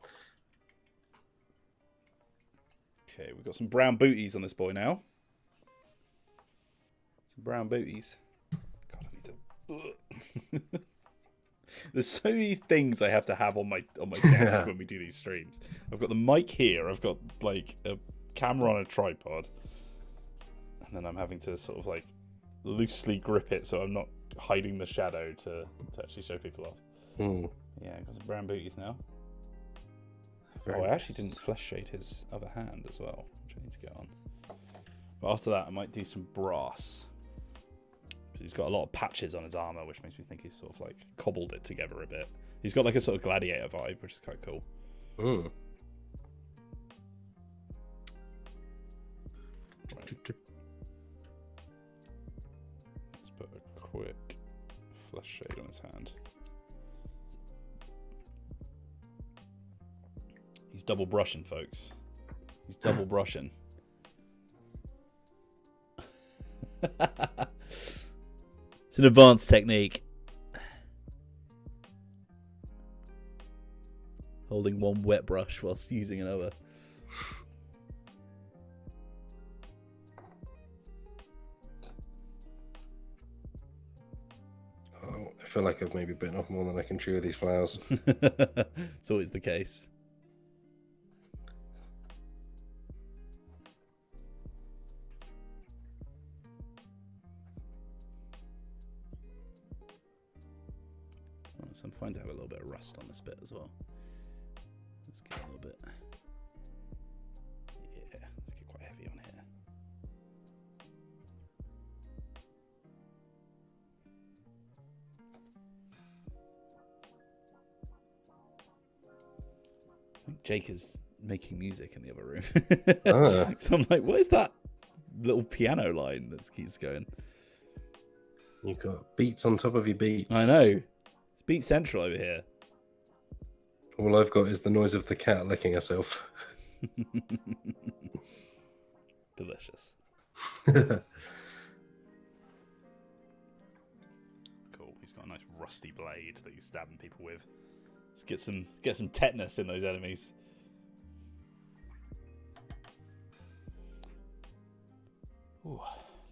Okay, we've got some brown booties on this boy now. Some brown booties. God, I need to... There's so many things I have to have on my desk when we do these streams. I've got the mic here. I've got like a camera on a tripod, and then I'm having to sort of like loosely grip it so I'm not hiding the shadow to actually show people off. Yeah, I've got some brown booties now. I actually didn't flesh shade his other hand as well, which I need to get on. But after that, I might do some brass. He's got a lot of patches on his armor, which makes me think he's sort of like cobbled it together a bit. He's got like a sort of gladiator vibe, which is quite cool. Right. Let's put a quick flesh shade on his hand. He's double brushing, folks. He's double brushing. It's an advanced technique. Holding one wet brush whilst using another. Oh, I feel like I've maybe bitten off more than I can chew with these flowers. It's always the case. So I'm finding to have a little bit of rust on this bit as well. Let's get a little bit. Yeah, let's get quite heavy on here. I think Jake is making music in the other room. So I'm like, what is that little piano line that keeps going? You've got beats on top of your beats. I know. It's Beat Central over here. All I've got is the noise of the cat licking herself. Delicious. Cool. He's got a nice rusty blade that he's stabbing people with. Let's get some tetanus in those enemies. Ooh.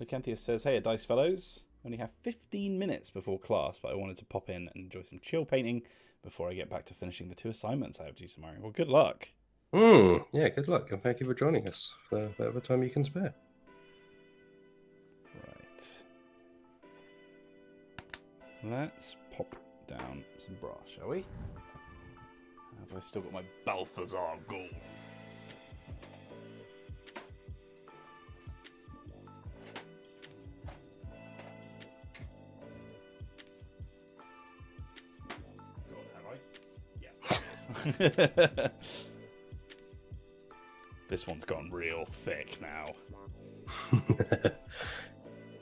Lucanthius says, "Hey, Dice Fellows. Only have 15 minutes before class, but I wanted to pop in and enjoy some chill painting before I get back to finishing the 2 assignments I have due tomorrow." Well, good luck. Yeah, good luck, and thank you for joining us for whatever time you can spare. Right. Let's pop down some brass, shall we? Have I still got my Balthazar gold? This one's gone real thick now.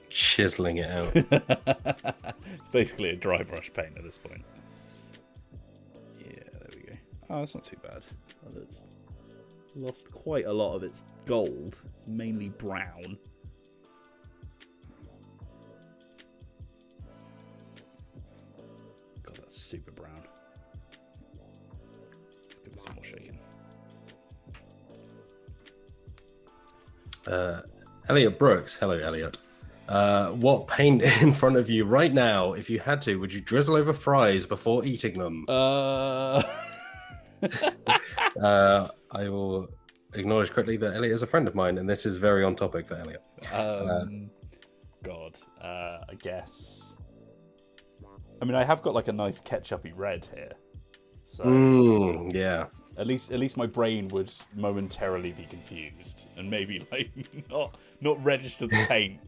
Chiseling it out. It's basically a dry brush paint at this point. Yeah, there we go. Oh, that's not too bad. Well, it's lost quite a lot of its gold. It's mainly brown. God, that's super brown. Some more shaking. Elliot Brooks. Hello, Elliot. What paint in front of you right now? If you had to, would you drizzle over fries before eating them? I will acknowledge quickly that Elliot is a friend of mine, and this is very on topic for Elliot. God, I guess. I mean, I have got like a nice ketchupy red here. So yeah. At least my brain would momentarily be confused and maybe like not register the paint.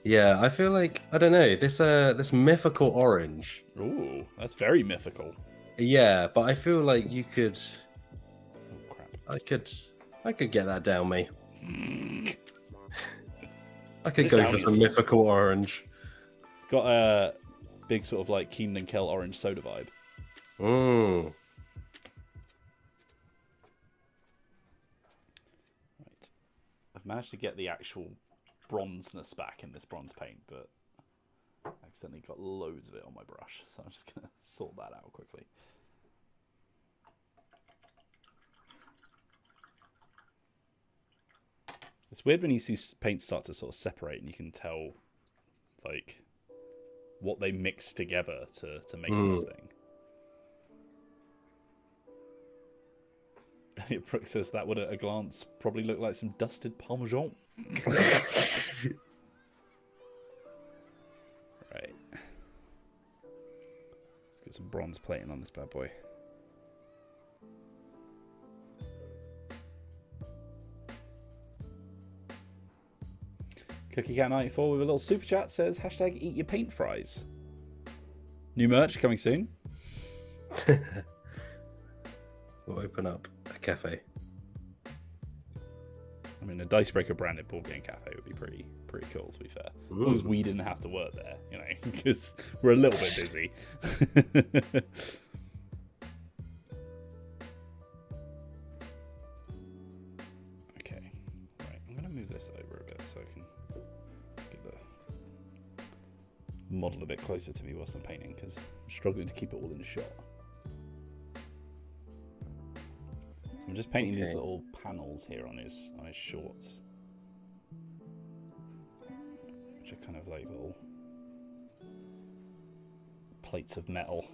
Yeah, I feel like I don't know this mythical orange. Ooh, that's very mythical. Yeah, but I feel like you could. Oh crap! I could get that down me. I could go for some mythical orange. It's got a big sort of like Keenan and Kel orange soda vibe. Right. I've managed to get the actual bronzeness back in this bronze paint, but I accidentally got loads of it on my brush, so I'm just going to sort that out quickly. It's weird when you see paint start to sort of separate and you can tell like what they mix together to make this thing. Brooke says that would at a glance probably look like some dusted Parmesan. Right. Let's get some bronze plating on this bad boy. CookieCat94 with a little super chat says hashtag eat your paint fries. New merch coming soon. We'll open up a cafe. I mean, a Dicebreaker branded board game cafe would be pretty cool, to be fair. As long as we didn't have to work there, you know, because we're a little bit busy. Okay, right. I'm gonna move this over a bit so I can get the model a bit closer to me whilst I'm painting, because I'm struggling to keep it all in shot. I'm just painting these little panels here on his shorts, which are kind of like little plates of metal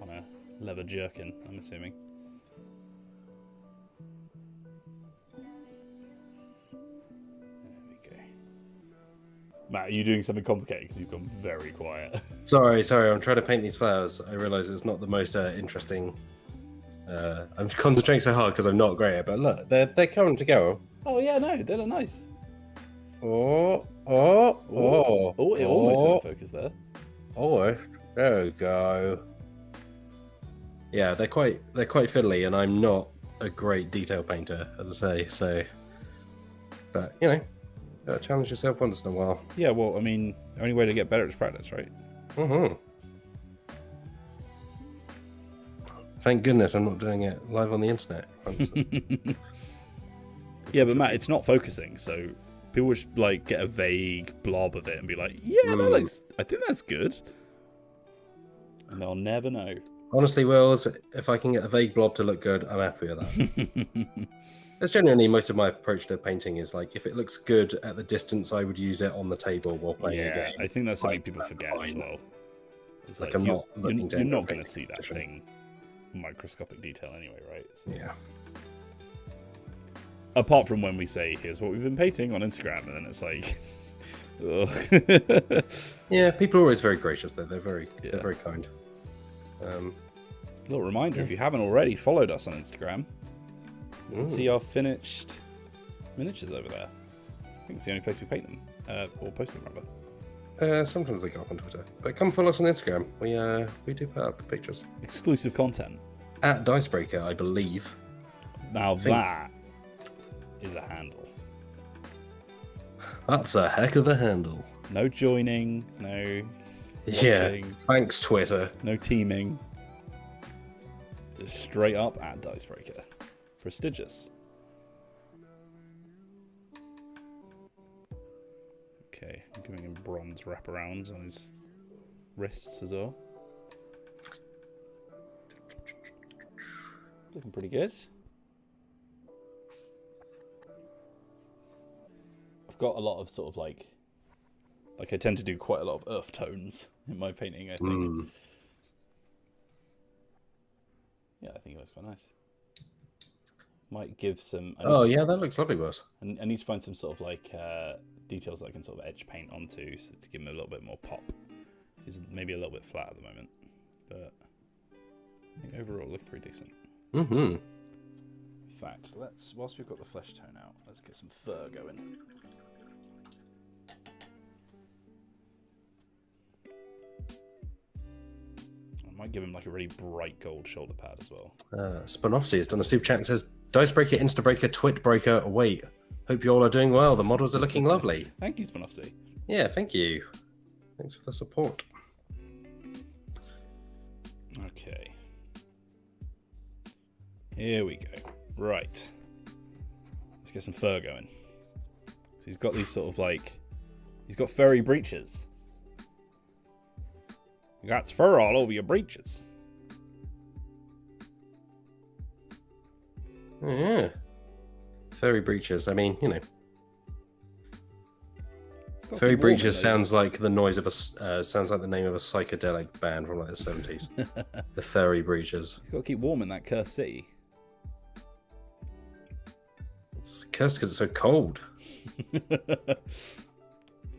on a leather jerkin, I'm assuming. There we go. Matt, are you doing something complicated? Because you've gone very quiet. Sorry. I'm trying to paint these flowers. I realise it's not the most interesting. I'm concentrating so hard because I'm not great at it, but look, they're coming together. Oh yeah, no, they look nice. Oh, it almost went focus there. Oh, there we go. Yeah, they're quite fiddly, and I'm not a great detail painter, as I say. So, but you know, gotta challenge yourself once in a while. Yeah, well, I mean, the only way to get better is practice, right? Mm-hmm. Thank goodness I'm not doing it live on the internet. Yeah, but Matt, it's not focusing, so people just like get a vague blob of it and be like, "Yeah, that looks. I think that's good," and they'll never know. Honestly, Wills, if I can get a vague blob to look good, I'm happy with that. That's generally most of my approach to painting is like, if it looks good at the distance, I would use it on the table while playing a game. I think that's something people forget as well. It's like you're going not to see that thing microscopic detail anyway, right? So, yeah. Apart from when we say, "Here's what we've been painting" on Instagram, and then it's like, yeah, people are always very gracious. They're very kind. Little reminder: if you haven't already followed us on Instagram, you can see our finished miniatures over there. I think it's the only place we paint them or post them, rather. Sometimes they go up on Twitter, but come follow us on Instagram. We do put up pictures. Exclusive content At Dicebreaker, I believe. Now that is a handle. That's a heck of a handle. No joining, no watching, yeah. Thanks, Twitter. no teaming. Just straight up at Dicebreaker. Prestigious. Okay, I'm giving him bronze wraparounds on his wrists as well. Looking pretty good. I've got a lot of sort of like I tend to do quite a lot of earth tones in my painting, I think. Yeah, I think it looks quite nice. Might give some... yeah, that looks lovely, Wes. And I need to find some sort of like details that I can sort of edge paint onto to give them a little bit more pop. It's maybe a little bit flat at the moment, but I think overall it looks pretty decent. Mm-hmm. In fact, whilst we've got the flesh tone out, let's get some fur going. I might give him like a really bright gold shoulder pad as well. Spanofsy has done a super chat and says, Dicebreaker, Instabreaker, Twitbreaker, wait. Hope you all are doing well. The models are looking lovely. Thank you, Spanofsy. Yeah, thank you. Thanks for the support. Okay. Here we go. Right. Let's get some fur going. So he's got these sort of like... He's got furry breeches. You got fur all over your breeches. Oh, yeah. Furry breeches. I mean, you know. Furry breeches sounds like the noise of a sounds like the name of a psychedelic band from like the 70s. The furry breeches. You've got to keep warm in that cursed city. It's cursed because it's so cold.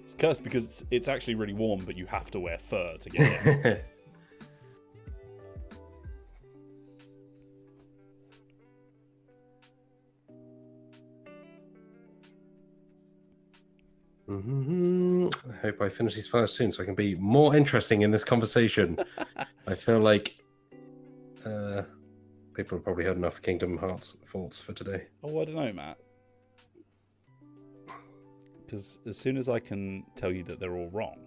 It's cursed because it's actually really warm, but you have to wear fur to get in. I hope I finish these files soon so I can be more interesting in this conversation. I feel like people have probably heard enough Kingdom Hearts faults for today. Oh, I don't know, Matt. Because as soon as I can tell you that they're all wrong.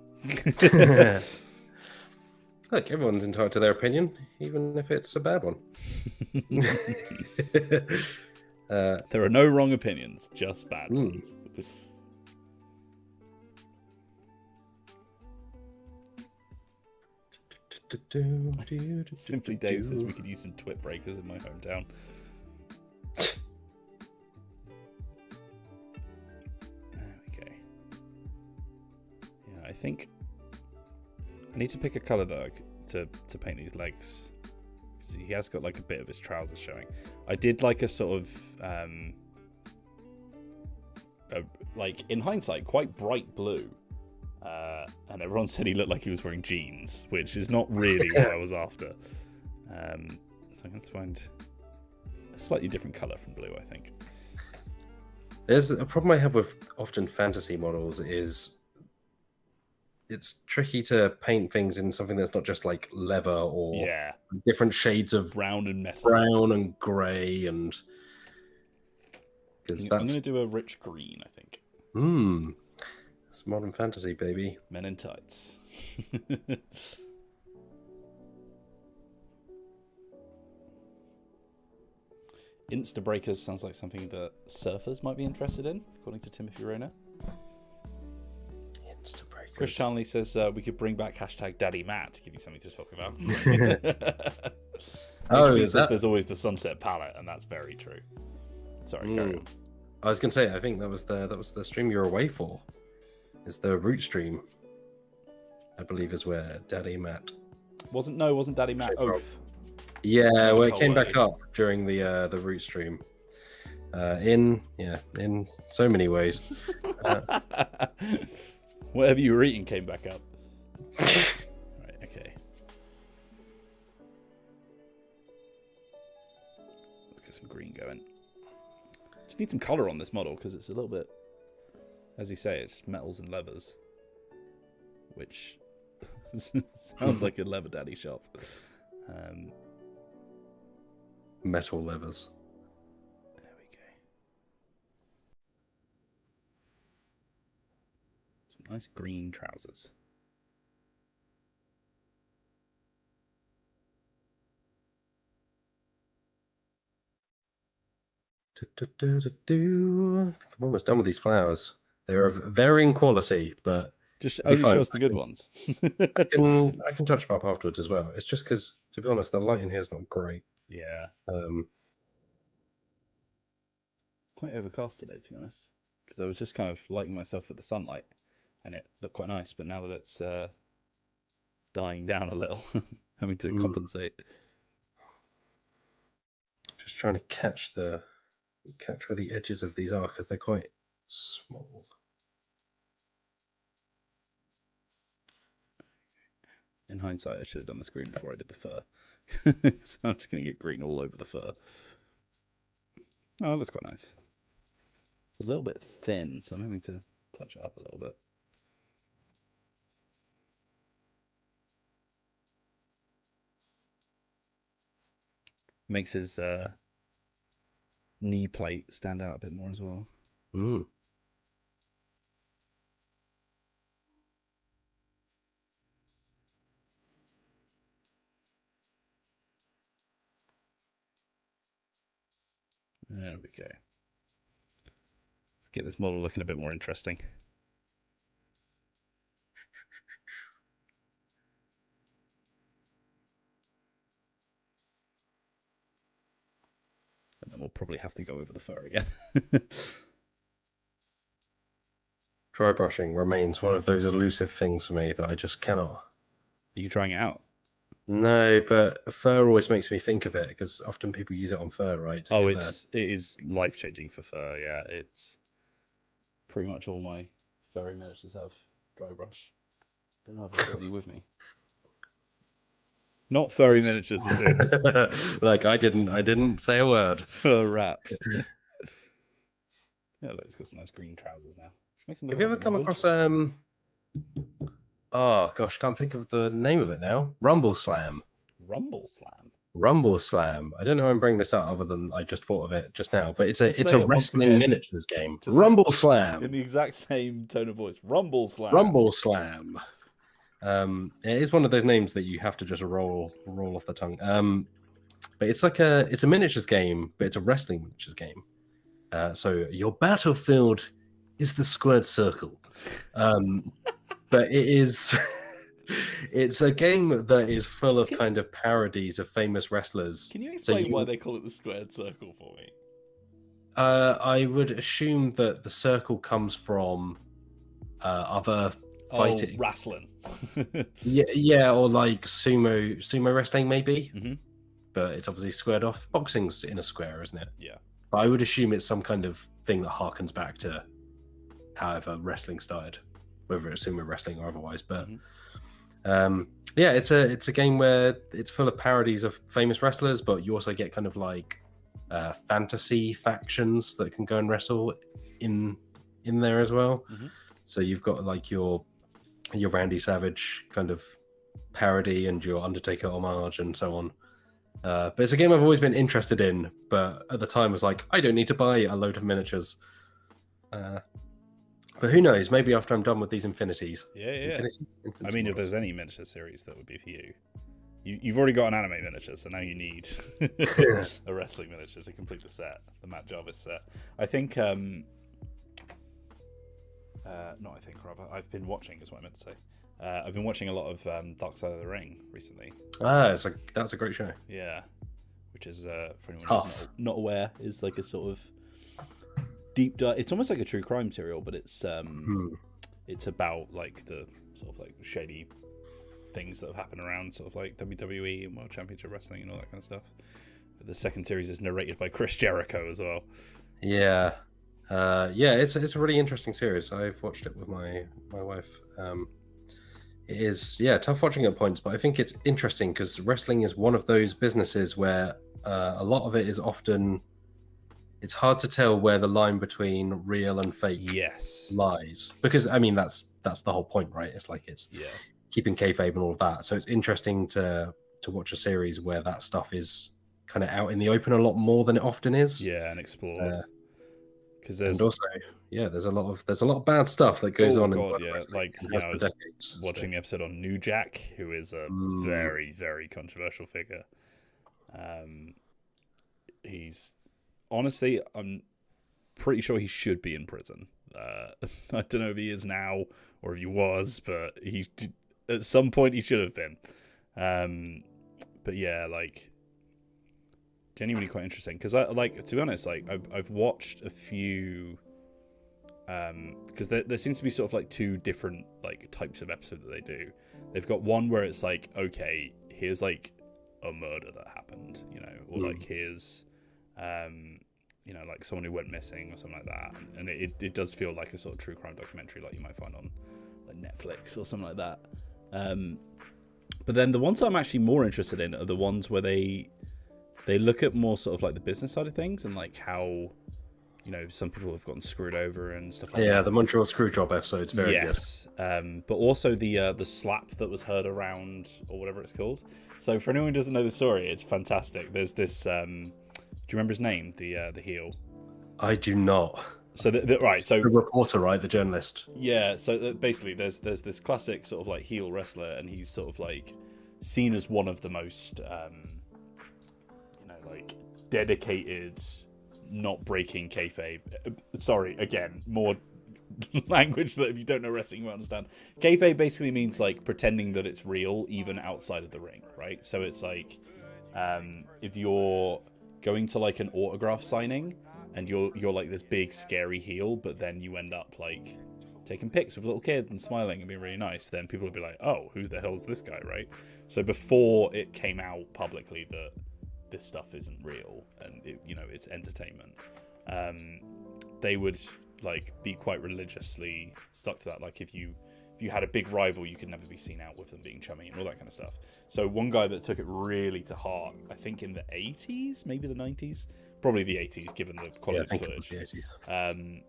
Look, everyone's entitled to their opinion, even if it's a bad one. There are no wrong opinions, just bad ones. Simply Dave says we could use some twit breakers in my hometown. There we go. Yeah, I think I need to pick a colour though to paint these legs. He has got like a bit of his trousers showing. I did like a sort of like in hindsight quite bright blue and everyone said he looked like he was wearing jeans, which is not really what I was after. So I'm going to find a slightly different colour from blue, I think. There's a problem I have with often fantasy models is it's tricky to paint things in something that's not just like leather or different shades of brown and metal, brown and grey, and I'm going to do a rich green, I think. It's modern fantasy, baby. Men in tights. Instabreakers sounds like something that surfers might be interested in, according to Timothy Rona. Instabreakers. Chris Charnley says we could bring back #DaddyMatt to give you something to talk about. He says there's always the sunset palette, and that's very true. Sorry, carry on. I was going to say, I think that was the stream you were away for. Is the root stream, I believe, is where DaddyMatt wasn't DaddyMatt Oath. Yeah, well, it came back up during the root stream. In so many ways. Whatever you were eating came back up. Right, okay. Let's get some green going. Just need some colour on this model because it's a little bit, as you say, it's metals and leathers, which sounds like a leather daddy shop. Metal levers. There we go. Some nice green trousers. I'm almost done with these flowers. They're of varying quality, but just only show us the good ones. I can touch them up afterwards as well. It's just because, to be honest, the light in here is not great. Yeah. Quite overcast today, to be honest, because I was just kind of lighting myself with the sunlight, and it looked quite nice. But now that it's dying down a little, having to compensate. Just trying to catch where the edges of these are because they're quite small. In hindsight, I should have done the screen before I did the fur. So I'm just going to get green all over the fur. Oh, that's quite nice. It's a little bit thin, so I'm having to touch it up a little bit. Makes his knee plate stand out a bit more as well. There we go. Let's get this model looking a bit more interesting. And then we'll probably have to go over the fur again. Dry brushing remains one of those elusive things for me that I just cannot. Are you trying it out? No, but fur always makes me think of it because often people use it on fur, right? It is life-changing for fur. Yeah, it's pretty much all my furry miniatures have dry brush. Don't know if I've got any with me. Not furry miniatures, is it? Like I didn't say a word. Wraps. Yeah, look, it's got some nice green trousers now. Have you ever come across oh gosh, can't think of the name of it now. Rumble Slam. Rumble Slam. Rumble Slam. I don't know how I'm bringing this up other than I just thought of it just now, but it's a wrestling miniatures game. Rumble Slam. In the exact same tone of voice. Rumble Slam. Rumble Slam. It is one of those names that you have to just roll off the tongue. But it's a miniatures game, but it's a wrestling miniatures game. So your battlefield is the squared circle. But it's a game that is full of kind of parodies of famous wrestlers. Can you explain why they call it the squared circle for me? I would assume that the circle comes from other fighting. Wrestling. yeah, or like sumo wrestling maybe. Mm-hmm. But it's obviously squared off. Boxing's in a square, isn't it? Yeah. But I would assume it's some kind of thing that harkens back to however wrestling started. whether it's sumo wrestling or otherwise. But yeah, it's a game where it's full of parodies of famous wrestlers, but you also get kind of like fantasy factions that can go and wrestle in there as well. So you've got like your Randy Savage kind of parody and your Undertaker homage and so on. But it's a game I've always been interested in, but at the time was like, I don't need to buy a load of miniatures. But who knows? Maybe after I'm done with these infinities. Infinities I mean, if there's any miniature series that would be for you. You've already got an anime miniature, so now you need a wrestling miniature to complete the set, the Matt Jarvis set. I think, I've been watching, is what I meant to say. I've been watching a lot of Dark Side of the Ring recently. That's a great show. Yeah, which is, for anyone who's not aware, is like a sort of deep dive. It's almost like a true crime serial, but it's about like the sort of like shady things that have happened around sort of like WWE and World Championship Wrestling and all that kind of stuff. But the second series is narrated by Chris Jericho as well. Yeah. It's a really interesting series. I've watched it with my wife. It is tough watching at points, but I think it's interesting because wrestling is one of those businesses where a lot of it is often, it's hard to tell where the line between real and fake lies, because I mean that's the whole point, right? It's like it's keeping kayfabe and all of that. So it's interesting to watch a series where that stuff is kind of out in the open a lot more than it often is. Yeah, and explored. Because there's also there's a lot of bad stuff that goes on. Like watching the episode on New Jack, who is a very, very controversial figure. He's honestly, I'm pretty sure he should be in prison. I don't know if he is now or if he was, but he at some point he should have been. But yeah, like genuinely quite interesting because I like, to be honest, like I've watched a few because there seems to be sort of like two different like types of episode that they do. They've got one where it's like, okay, here's like a murder that happened, you know, or like here's you know, like someone who went missing or something like that, and it does feel like a sort of true crime documentary like you might find on like Netflix or something like that. But then the ones I'm actually more interested in are the ones where they look at more sort of like the business side of things and like how, you know, some people have gotten screwed over and stuff like that. Yeah, the Montreal Screwjob episode's very good. But also the slap that was heard around, or whatever it's called. So for anyone who doesn't know the story, it's fantastic. There's this, do you remember his name, the heel? I do not. So so the reporter, right, the journalist. Yeah, so basically there's this classic sort of like heel wrestler, and he's sort of like seen as one of the most you know, like dedicated, not breaking kayfabe. Sorry, again, more language that if you don't know wrestling you won't understand. Kayfabe basically means like pretending that it's real even outside of the ring, right? So it's like if you're going to like an autograph signing and you're like this big scary heel, but then you end up like taking pics with little kids and smiling and being really nice, then people will be like, oh, who the hell's this guy, right? So before it came out publicly that this stuff isn't real and you know, it's entertainment, they would like be quite religiously stuck to that. Like if you had a big rival, you could never be seen out with them being chummy and all that kind of stuff. So one guy that took it really to heart, I think in the 80s, maybe the 90s, probably the 80s given the quality of footage, it was the 80s.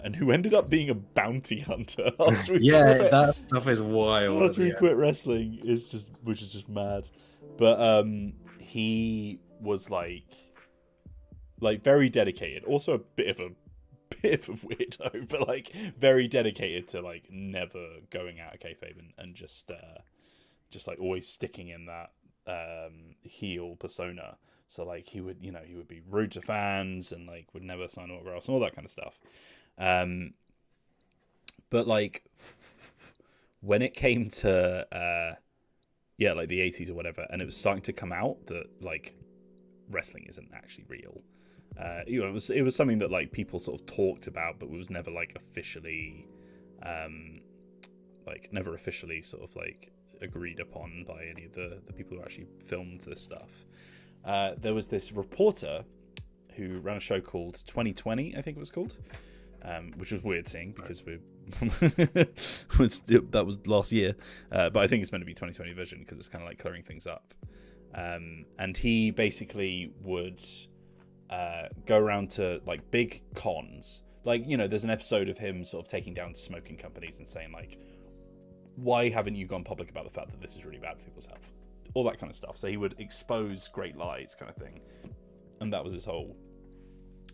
And who ended up being a bounty hunter after that stuff is wild. After he quit wrestling, which is just mad. But he was like very dedicated. Also a bit of a weirdo, but like very dedicated to like never going out of kayfabe and just like always sticking in that heel persona. So like he would be rude to fans and like would never sign autographs and all that kind of stuff. But like when it came to like the 80s or whatever, and it was starting to come out that like wrestling isn't actually real. You know, it was something that like people sort of talked about, but it was never like officially never officially sort of like agreed upon by any of the people who actually filmed this stuff. There was this reporter who ran a show called 2020, I think it was called, which was weird seeing because that was last year. But I think it's meant to be 2020 vision because it's kind of like clearing things up. And he basically would go around to like big cons. Like, you know, there's an episode of him sort of taking down smoking companies and saying like, why haven't you gone public about the fact that this is really bad for people's health? All that kind of stuff. So he would expose great lies kind of thing. And that was his whole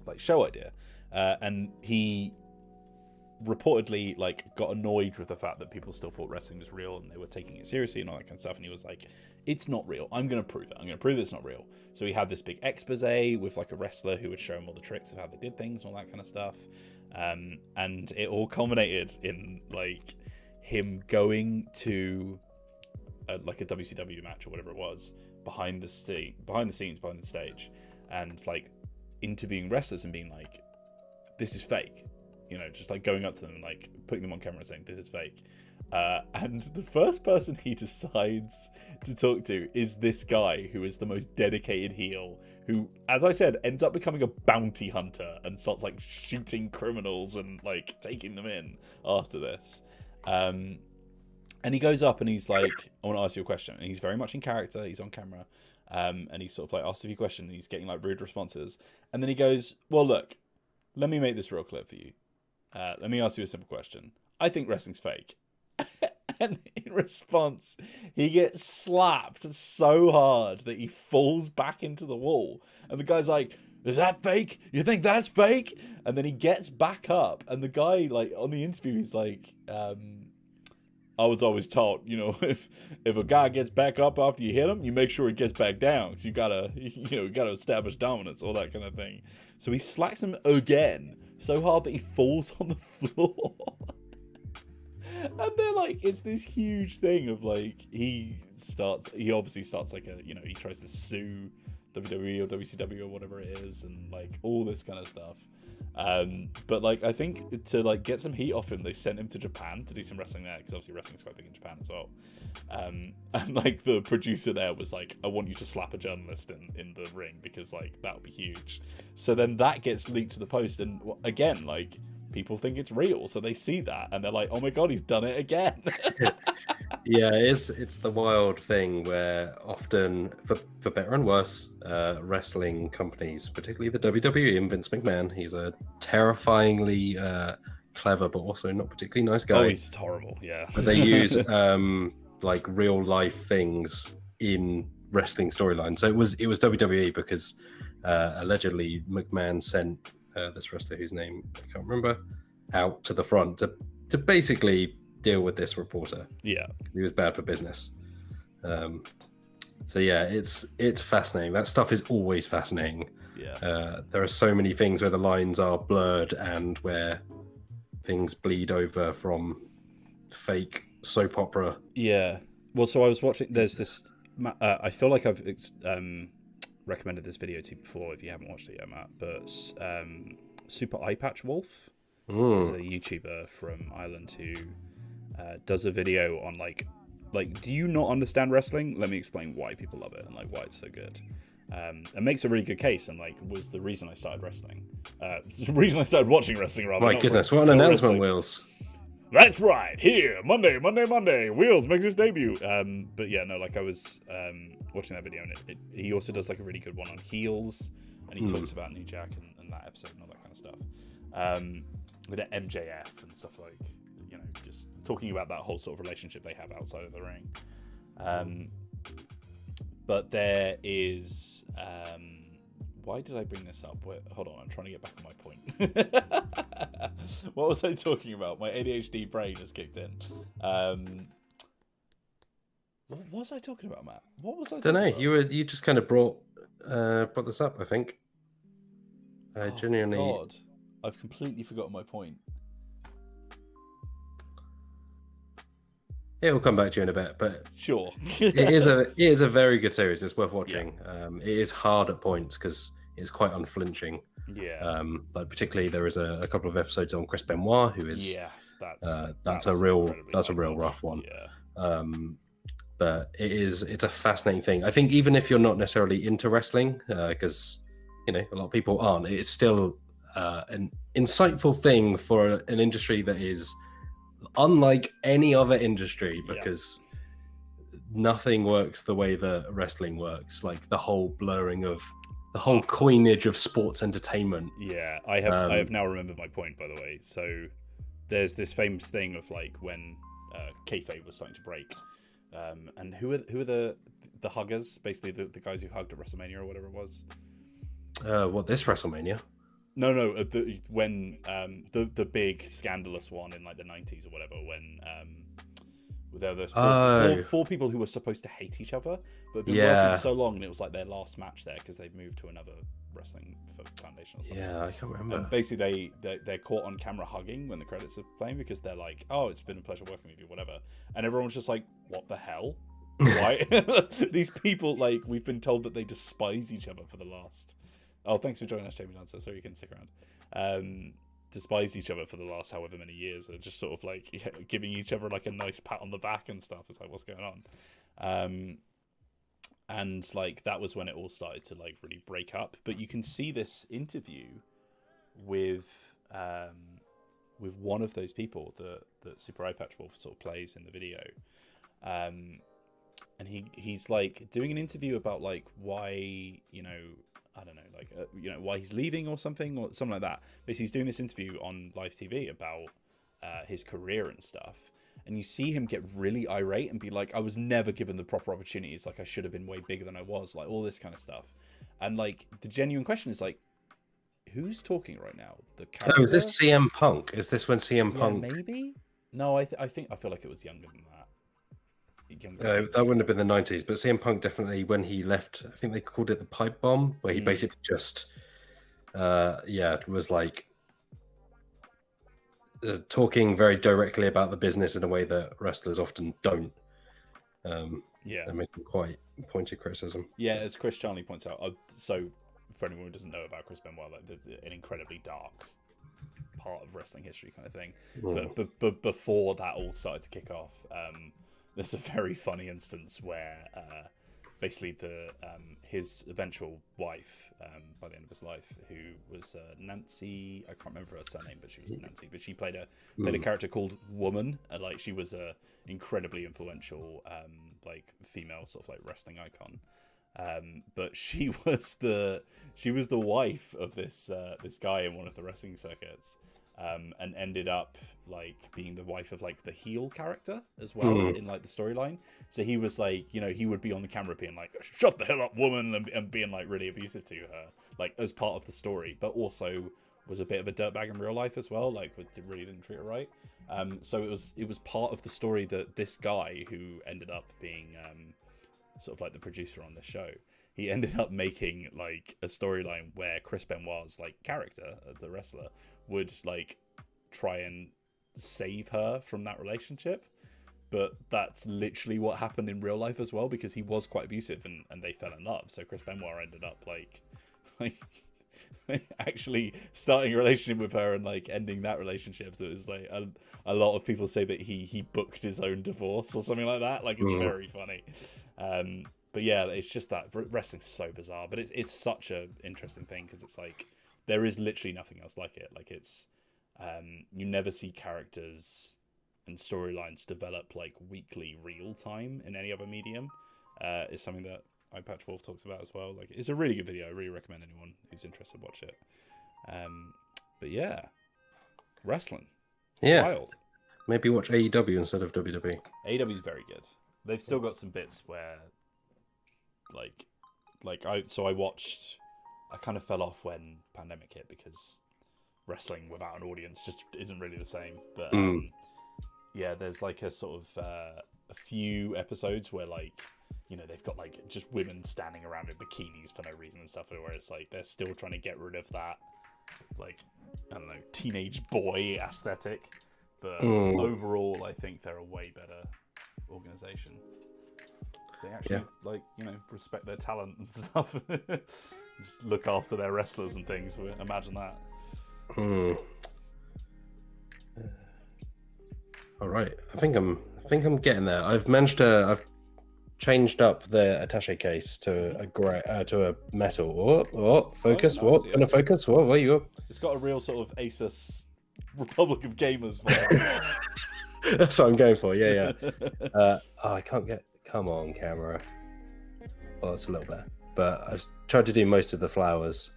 like show idea. And he reportedly like got annoyed with the fact that people still thought wrestling was real and they were taking it seriously and all that kind of stuff. And he was like, it's not real. I'm going to prove it. I'm going to prove it's not real. So he had this big expose with like a wrestler who would show him all the tricks of how they did things and all that kind of stuff. And it all culminated in like him going to like a WCW match or whatever it was behind the scenes, behind the stage, and like interviewing wrestlers and being like, this is fake, you know, just like going up to them and like putting them on camera and saying this is fake. And the first person he decides to talk to is this guy who is the most dedicated heel, who, as I said, ends up becoming a bounty hunter and starts like shooting criminals and like taking them in after this. And he goes up and he's like, I want to ask you a question. And he's very much in character. He's on camera. And he's sort of like asks a few questions and he's getting like rude responses. And then he goes, well, look, let me make this real clear for you. Let me ask you a simple question. I think wrestling's fake. And in response, he gets slapped so hard that he falls back into the wall. And the guy's like, is that fake? You think that's fake? And then he gets back up. And the guy, like, on the interview, he's like, I was always taught, you know, if a guy gets back up after you hit him, you make sure he gets back down because you gotta establish dominance, all that kind of thing. So he slacks him again so hard that he falls on the floor. And they're like, it's this huge thing of like, he obviously starts like a, you know, he tries to sue WWE or WCW or whatever it is, and like all this kind of stuff. But like, I think to like get some heat off him, they sent him to Japan to do some wrestling there, because obviously wrestling's quite big in Japan as well. And like the producer there was like, I want you to slap a journalist in the ring because like that would be huge. So then that gets leaked to the Post, and again, like, people think it's real, so they see that and they're like, oh my god, he's done it again. Yeah, it's the wild thing where often, for better and worse, wrestling companies, particularly the WWE and Vince McMahon, he's a terrifyingly clever but also not particularly nice guy. Oh, he's horrible, yeah. But they use like real life things in wrestling storylines. So it was WWE because allegedly McMahon sent this wrestler whose name I can't remember out to the front to basically deal with this reporter. Yeah, he was bad for business. So yeah, it's fascinating. That stuff is always fascinating. Yeah, there are so many things where the lines are blurred and where things bleed over from fake soap opera. Yeah, well, so I was watching, there's this I feel like I've recommended this video to you before if you haven't watched it yet, Matt, but Super Eye Patch Wolf is a YouTuber from Ireland who does a video on like, do you not understand wrestling? Let me explain why people love it and like why it's so good. And makes a really good case, and like was the reason I started wrestling. The reason I started watching wrestling, rather. My goodness, what an announcement, Wheels. That's right, here, Monday, Wheels makes his debut. But yeah, no, like I was watching that video, and he also does like a really good one on heels, and he talks about New Jack and that episode and all that kind of stuff. With MJF and stuff, like, you know, just talking about that whole sort of relationship they have outside of the ring. But there is why did I bring this up? Hold on, I'm trying to get back on my point. What was I talking about? My ADHD brain has kicked in. What was I talking about, Matt? What was I talking about? You just kind of brought this up, I think. Genuinely. God, I've completely forgotten my point. It will come back to you in a bit, but sure. it is a very good series. It's worth watching. Yeah. It is hard at points because it's quite unflinching. Yeah. Like particularly there is a couple of episodes on Chris Benoit, who is that's a real rough one. Yeah. But it's a fascinating thing. I think even if you're not necessarily into wrestling, because you know a lot of people aren't, it's still an insightful thing for an industry that is unlike any other industry, because nothing works the way that wrestling works. Like the whole blurring of the whole coinage of sports entertainment. Yeah, I have now remembered my point, by the way. So there's this famous thing of like when kayfabe was starting to break, and who are the huggers? Basically, the guys who hugged at WrestleMania or whatever it was. What, this WrestleMania? No, when the big scandalous one in like the 90s or whatever, when there were four people who were supposed to hate each other, but had been working for so long, and it was like their last match there because they'd moved to another wrestling foundation or something. Yeah, I can't remember. And basically, they're caught on camera hugging when the credits are playing because they're like, "Oh, it's been a pleasure working with you," whatever, and everyone's just like, "What the hell?" Why? These people, like, we've been told that they despise each other for the last. Oh, thanks for joining us, Jamie Dancer. Sorry you can stick around. Despise each other for the last however many years, are just sort of like giving each other like a nice pat on the back and stuff. It's like, what's going on? And like that was when it all started to like really break up. But you can see this interview with one of those people that Super Eye Patch Wolf sort of plays in the video. And he's like doing an interview about like why, I don't know, like, why he's leaving or something like that. Basically, he's doing this interview on live TV about his career and stuff. And you see him get really irate and be like, I was never given the proper opportunities. Like, I should have been way bigger than I was. Like, all this kind of stuff. And, like, the genuine question is, like, who's talking right now? The character? Oh, is this CM Punk? Is this when CM Punk... maybe? No, I feel like it was younger than that. That wouldn't have been the 90s, but CM Punk definitely, when he left, I think they called it the pipe bomb, where he basically just was like talking very directly about the business in a way that wrestlers often don't. And making quite pointed criticism. Yeah, as Chris Charnley points out, so for anyone who doesn't know about Chris Benoit, like there's an incredibly dark part of wrestling history kind of thing. But before that all started to kick off, there's a very funny instance where basically his eventual wife, by the end of his life, who was Nancy, I can't remember her surname, but she was Nancy, but she played a character called Woman, and like she was a incredibly influential like female sort of like wrestling icon. But she was the wife of this guy in one of the wrestling circuits. And ended up like being the wife of like the heel character as well in like the storyline. So he was like, he would be on the camera being like, "Shut the hell up, woman," and being like really abusive to her, like as part of the story, but also was a bit of a dirtbag in real life as well. Like really didn't treat her right. So it was part of the story that this guy who ended up being sort of like the producer on the show, he ended up making like a storyline where Chris Benoit's like character, the wrestler, would like try and save her from that relationship. But that's literally what happened in real life as well, because he was quite abusive and they fell in love. So Chris Benoit ended up like actually starting a relationship with her and like ending that relationship. So it was like a lot of people say that he booked his own divorce or something like that. Like it's very funny. But yeah, it's just that wrestling's so bizarre, but it's such an interesting thing because it's like there is literally nothing else like it. Like it's you never see characters and storylines develop like weekly real time in any other medium. Is something that iPatch Wolf talks about as well. Like it's a really good video. I really recommend anyone who's interested watch it. But yeah, wrestling. Wild. Maybe watch AEW instead of WWE. AEW is very good. They've still got some bits where I kind of fell off when pandemic hit because wrestling without an audience just isn't really the same. But yeah, there's like a sort of a few episodes where like, they've got like just women standing around in bikinis for no reason and stuff, where it's like they're still trying to get rid of that like, I don't know, teenage boy aesthetic. But overall, I think they're a way better organization. They actually respect their talent and stuff. Just look after their wrestlers and things. Imagine that. All right, I think I'm getting there. I've managed to. changed up the attaché case to a metal. Focus. Oh, What? Gonna focus? What? Where you up? It's got a real sort of Asus Republic of Gamers vibe. That's what I'm going for. Yeah. I can't get. Come on, camera. Well, that's a little bit. But I've tried to do most of the flowers.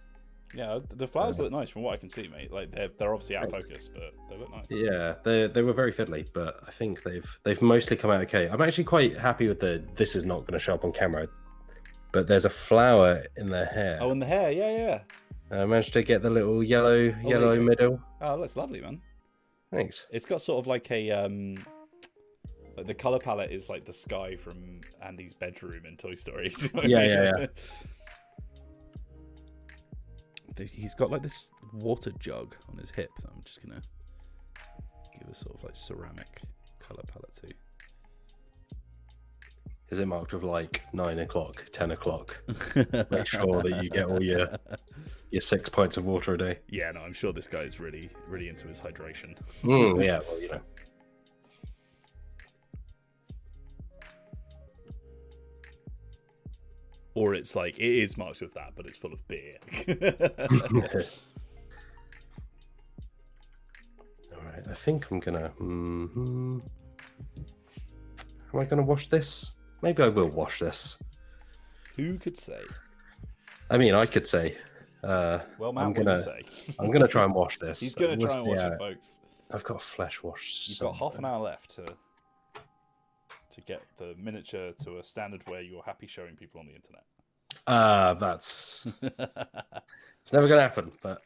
Yeah, the flowers look nice from what I can see, mate. Like they're obviously out of focus, but they look nice. Yeah, they were very fiddly, but I think they've mostly come out okay. I'm actually quite happy with this is not going to show up on camera, but there's a flower in their hair. Oh, in the hair, yeah. I managed to get the little yellow middle. Oh, it looks lovely, man. Thanks. It's got sort of like a like the color palette is like the sky from Andy's bedroom in Toy Story. Yeah. He's got like this water jug on his hip that I'm just gonna give a sort of like ceramic color palette to. Is it marked with like 9 o'clock, 10 o'clock? Make sure that you get all your 6 pints of water a day. Yeah, no, I'm sure this guy is really, really into his hydration. Yeah, well, you know. Or it's like, it is marked with that, but it's full of beer. Alright, I think I'm gonna... Am I gonna wash this? Maybe I will wash this. Who could say? I mean, I could say. Well, Matt, what do you say? I'm gonna try and wash this. He's gonna try and wash it, folks. I've got a flesh wash. You've got half an hour left to get the miniature to a standard where you're happy showing people on the internet. That's it's never gonna happen. But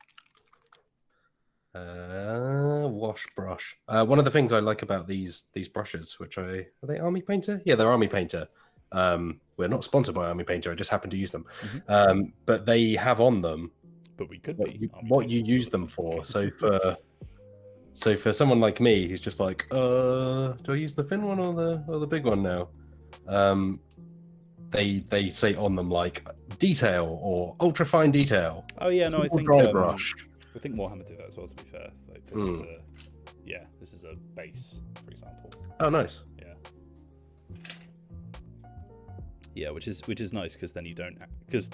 wash brush. One of the things I like about these brushes, which are they Army Painter? Yeah, they're Army Painter. We're not sponsored by Army Painter. I just happen to use them. But they have on them. But we could be what you use them for. So for someone like me who's just like, do I use the thin one or the big one now? They say on them like detail or ultra fine detail. Oh yeah, no, I think dry brush. I think Warhammer do that as well. To be fair, like this is a base, for example. Oh, nice. Yeah, which is nice because then you don't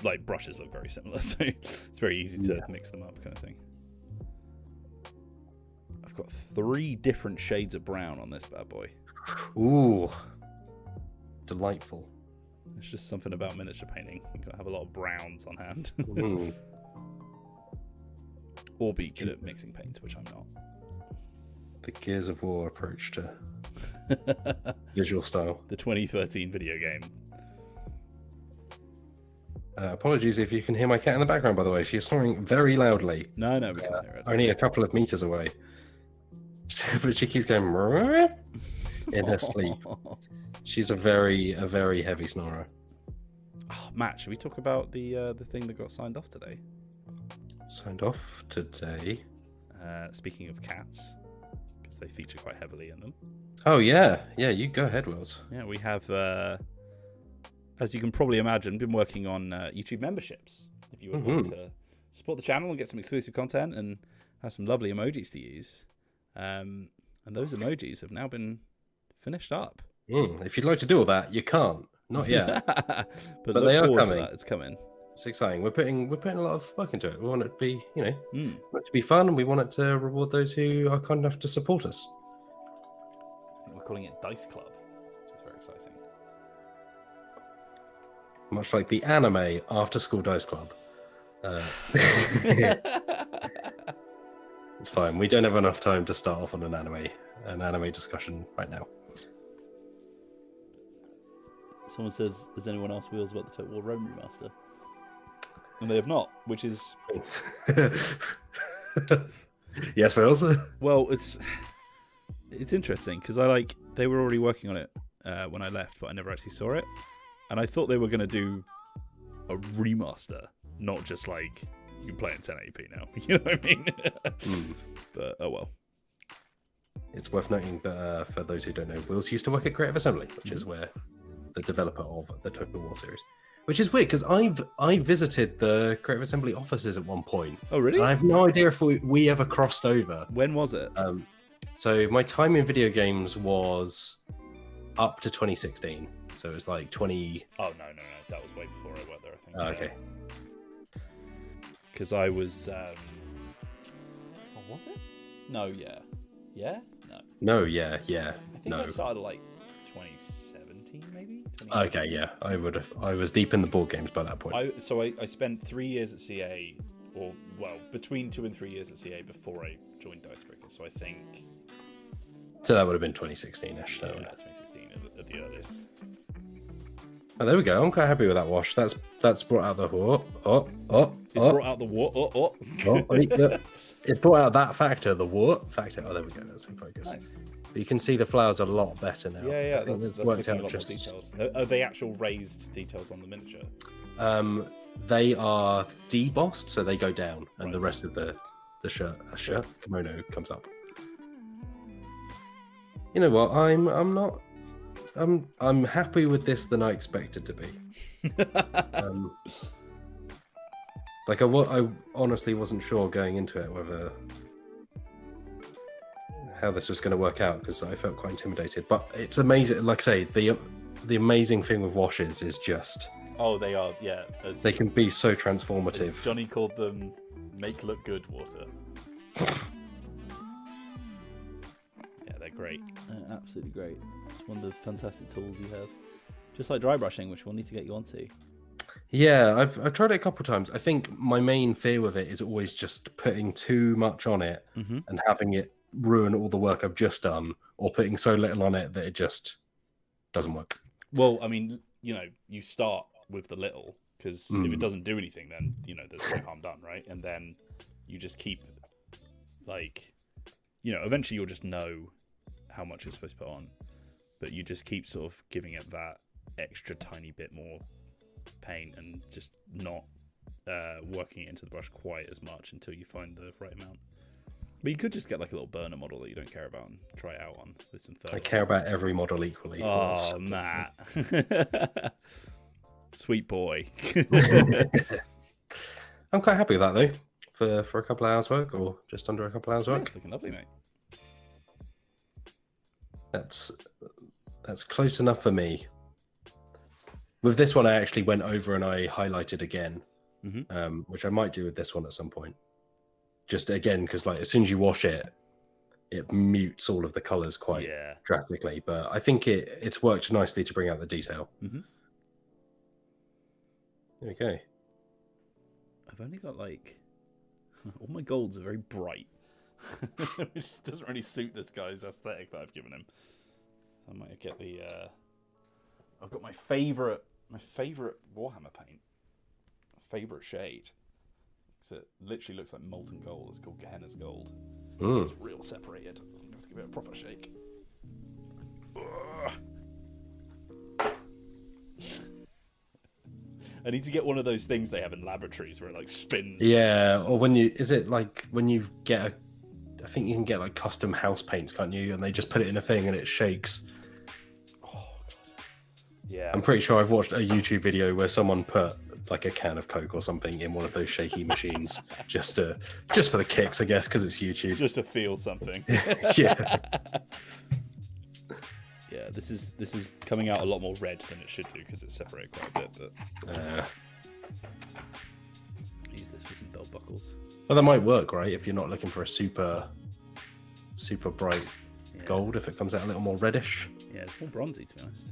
like brushes look very similar, so it's very easy to mix them up, kind of thing. I've got 3 different shades of brown on this bad boy. Ooh, delightful. It's just something about miniature painting. You gotta have a lot of browns on hand. Or be good at mixing paints, which I'm not. The Gears of War approach to visual style. The 2013 video game. Apologies if you can hear my cat in the background, by the way. She is snoring very loudly. No, we can't hear it. Only a couple of meters away. But she keeps going in her sleep. She's a very heavy snorer. Oh, Matt, should we talk about the thing that got signed off today? Signed off today? Speaking of cats, because they feature quite heavily in them. Oh, yeah. Yeah, you go ahead, Wills. Yeah, we have, as you can probably imagine, been working on YouTube memberships. If you would want to support the channel and get some exclusive content and have some lovely emojis to use. And those emojis have now been finished up. If you'd like to do all that, you can't. Not yet. but they are coming. It's coming. It's exciting. We're putting a lot of work into it. We want it to be, want it to be fun, and we want it to reward those who are kind enough to support us. I think we're calling it Dice Club, which is very exciting. Much like the anime After School Dice Club. It's fine. We don't have enough time to start off on an anime discussion right now. Someone says, has anyone asked Wheels about the Total War Rome remaster? And they have not, which is... Yes, Wheels? Well, it's interesting, because they were already working on it when I left, but I never actually saw it. And I thought they were going to do a remaster, not just like, you can play in 1080p now. You know what I mean? But, oh well. It's worth noting that for those who don't know, Wheels used to work at Creative Assembly, which is where the developer of the Total War series. Which is weird, because I visited the Creative Assembly offices at one point. Oh, really? I have no idea if we ever crossed over. When was it? So my time in video games was up to 2016. So it was like 20. Oh no, that was way before I worked there, I think. Oh, okay. Because I was. Oh, was it? No, yeah. No. No, yeah. I think I started like 2017, maybe. Okay, yeah. I was deep in the board games by that point. I spent 3 years at CA, or well, between 2 and 3 years at CA before I joined Dicebreaker. So I think. So that would have been 2016ish. Yeah, 2016 at the earliest. Oh, there we go. I'm quite happy with that wash. That's brought out the It's brought out the what? It's brought out that factor, the what factor. Oh, there we go. That's in focus. Nice. But you can see the flowers are a lot better now. Yeah. That's worked out just details. Are they actual raised details on the miniature? They are debossed, so they go down, and the rest of the kimono comes up. You know what? I'm happy with this than I expected to be. Like I honestly wasn't sure going into it how this was going to work out, because I felt quite intimidated. But it's amazing. Like I say, the amazing thing with washes is just they are, yeah. They can be so transformative. Johnny called them "make look good" water. They're great. Absolutely great. It's one of the fantastic tools you have. Just like dry brushing, which we'll need to get you onto. Yeah, I've tried it a couple of times. I think my main fear with it is always just putting too much on it and having it ruin all the work I've just done, or putting so little on it that it just doesn't work. Well, I mean, you start with the little, because if it doesn't do anything, then, there's no harm done, right? And then you just keep, eventually you'll just know how much you're supposed to put on, but you just keep sort of giving it that extra tiny bit more paint and just not working it into the brush quite as much until you find the right amount. But you could just get like a little burner model that you don't care about and try it out on with some third. I care about every model equally. Oh, Matt. Sweet boy. I'm quite happy with that though, for a couple of hours work, or just under a couple of hours work. It's looking lovely, mate. That's close enough for me. With this one, I actually went over and I highlighted again, which I might do with this one at some point. Just again, because like as soon as you wash it, it mutes all of the colors quite drastically. But I think it's worked nicely to bring out the detail. There we go. I've only got all my golds are very bright, which doesn't really suit this guy's aesthetic that I've given him. I might get the. I've got my favorite Warhammer paint, favorite shade. It literally looks like molten gold. It's called Gehenna's Gold. It's real separated. So I'm going to have to give it a proper shake. I need to get one of those things they have in laboratories where it spins. Yeah, or when you get I think you can get custom house paints, can't you? And they just put it in a thing and it shakes. Oh god. Yeah. I'm pretty sure I've watched a YouTube video where someone put a can of Coke or something in one of those shaky machines just for the kicks, I guess, because it's YouTube. Just to feel something. Yeah. Yeah, this is coming out a lot more red than it should do because it's separated quite a bit, but use this for some belt buckles. Well, that might work, right? If you're not looking for a super bright gold, if it comes out a little more reddish. Yeah, it's more bronzy, to be honest.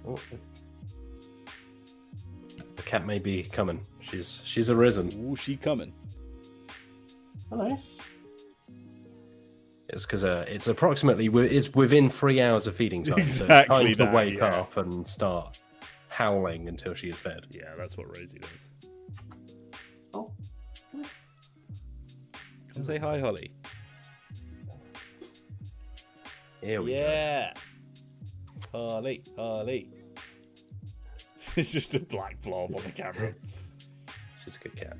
Oh. The cat may be coming. She's arisen. Oh, she coming. Hello. It's because it's within 3 hours of feeding time. Exactly. So time to wake up and start howling until she is fed. Yeah, that's what Rosie does. Oh. Come say hi, Holly. Here we go. Holly. It's just a black blob on the camera. She's a good cat.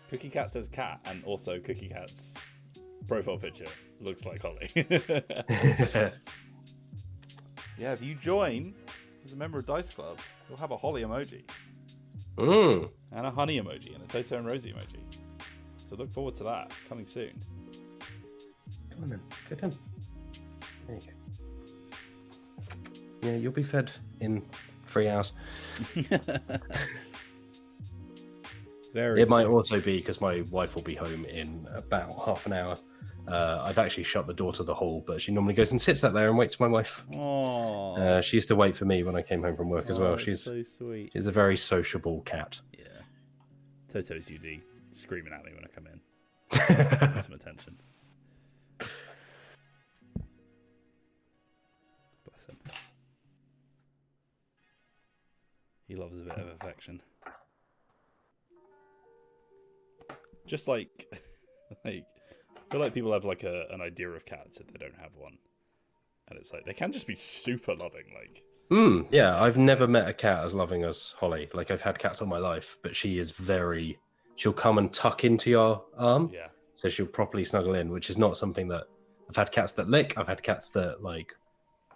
Cookie Cat says cat, and also Cookie Cat's profile picture looks like Holly. Yeah, if you join as a member of Dice Club, you'll have a Holly emoji. And a honey emoji and a Toto and Rosie emoji. So look forward to that coming soon. Come on then. Good done. There you go. Yeah, you'll be fed in 3 hours. It might also be because my wife will be home in about half an hour. I've actually shut the door to the hall, but she normally goes and sits out there and waits for my wife. She used to wait for me when I came home from work as well. She's so sweet. She's a very sociable cat. Yeah. Toto's UD screaming at me when I come in. Get some attention. Bless him. He loves a bit of affection. Just like I feel like people have like an idea of cats if they don't have one, and it's like they can just be super loving. Like, yeah, I've never met a cat as loving as Holly. Like, I've had cats all my life, but she is very. She'll come and tuck into your arm. Yeah. So she'll properly snuggle in, which is not something that I've had cats that lick. I've had cats that like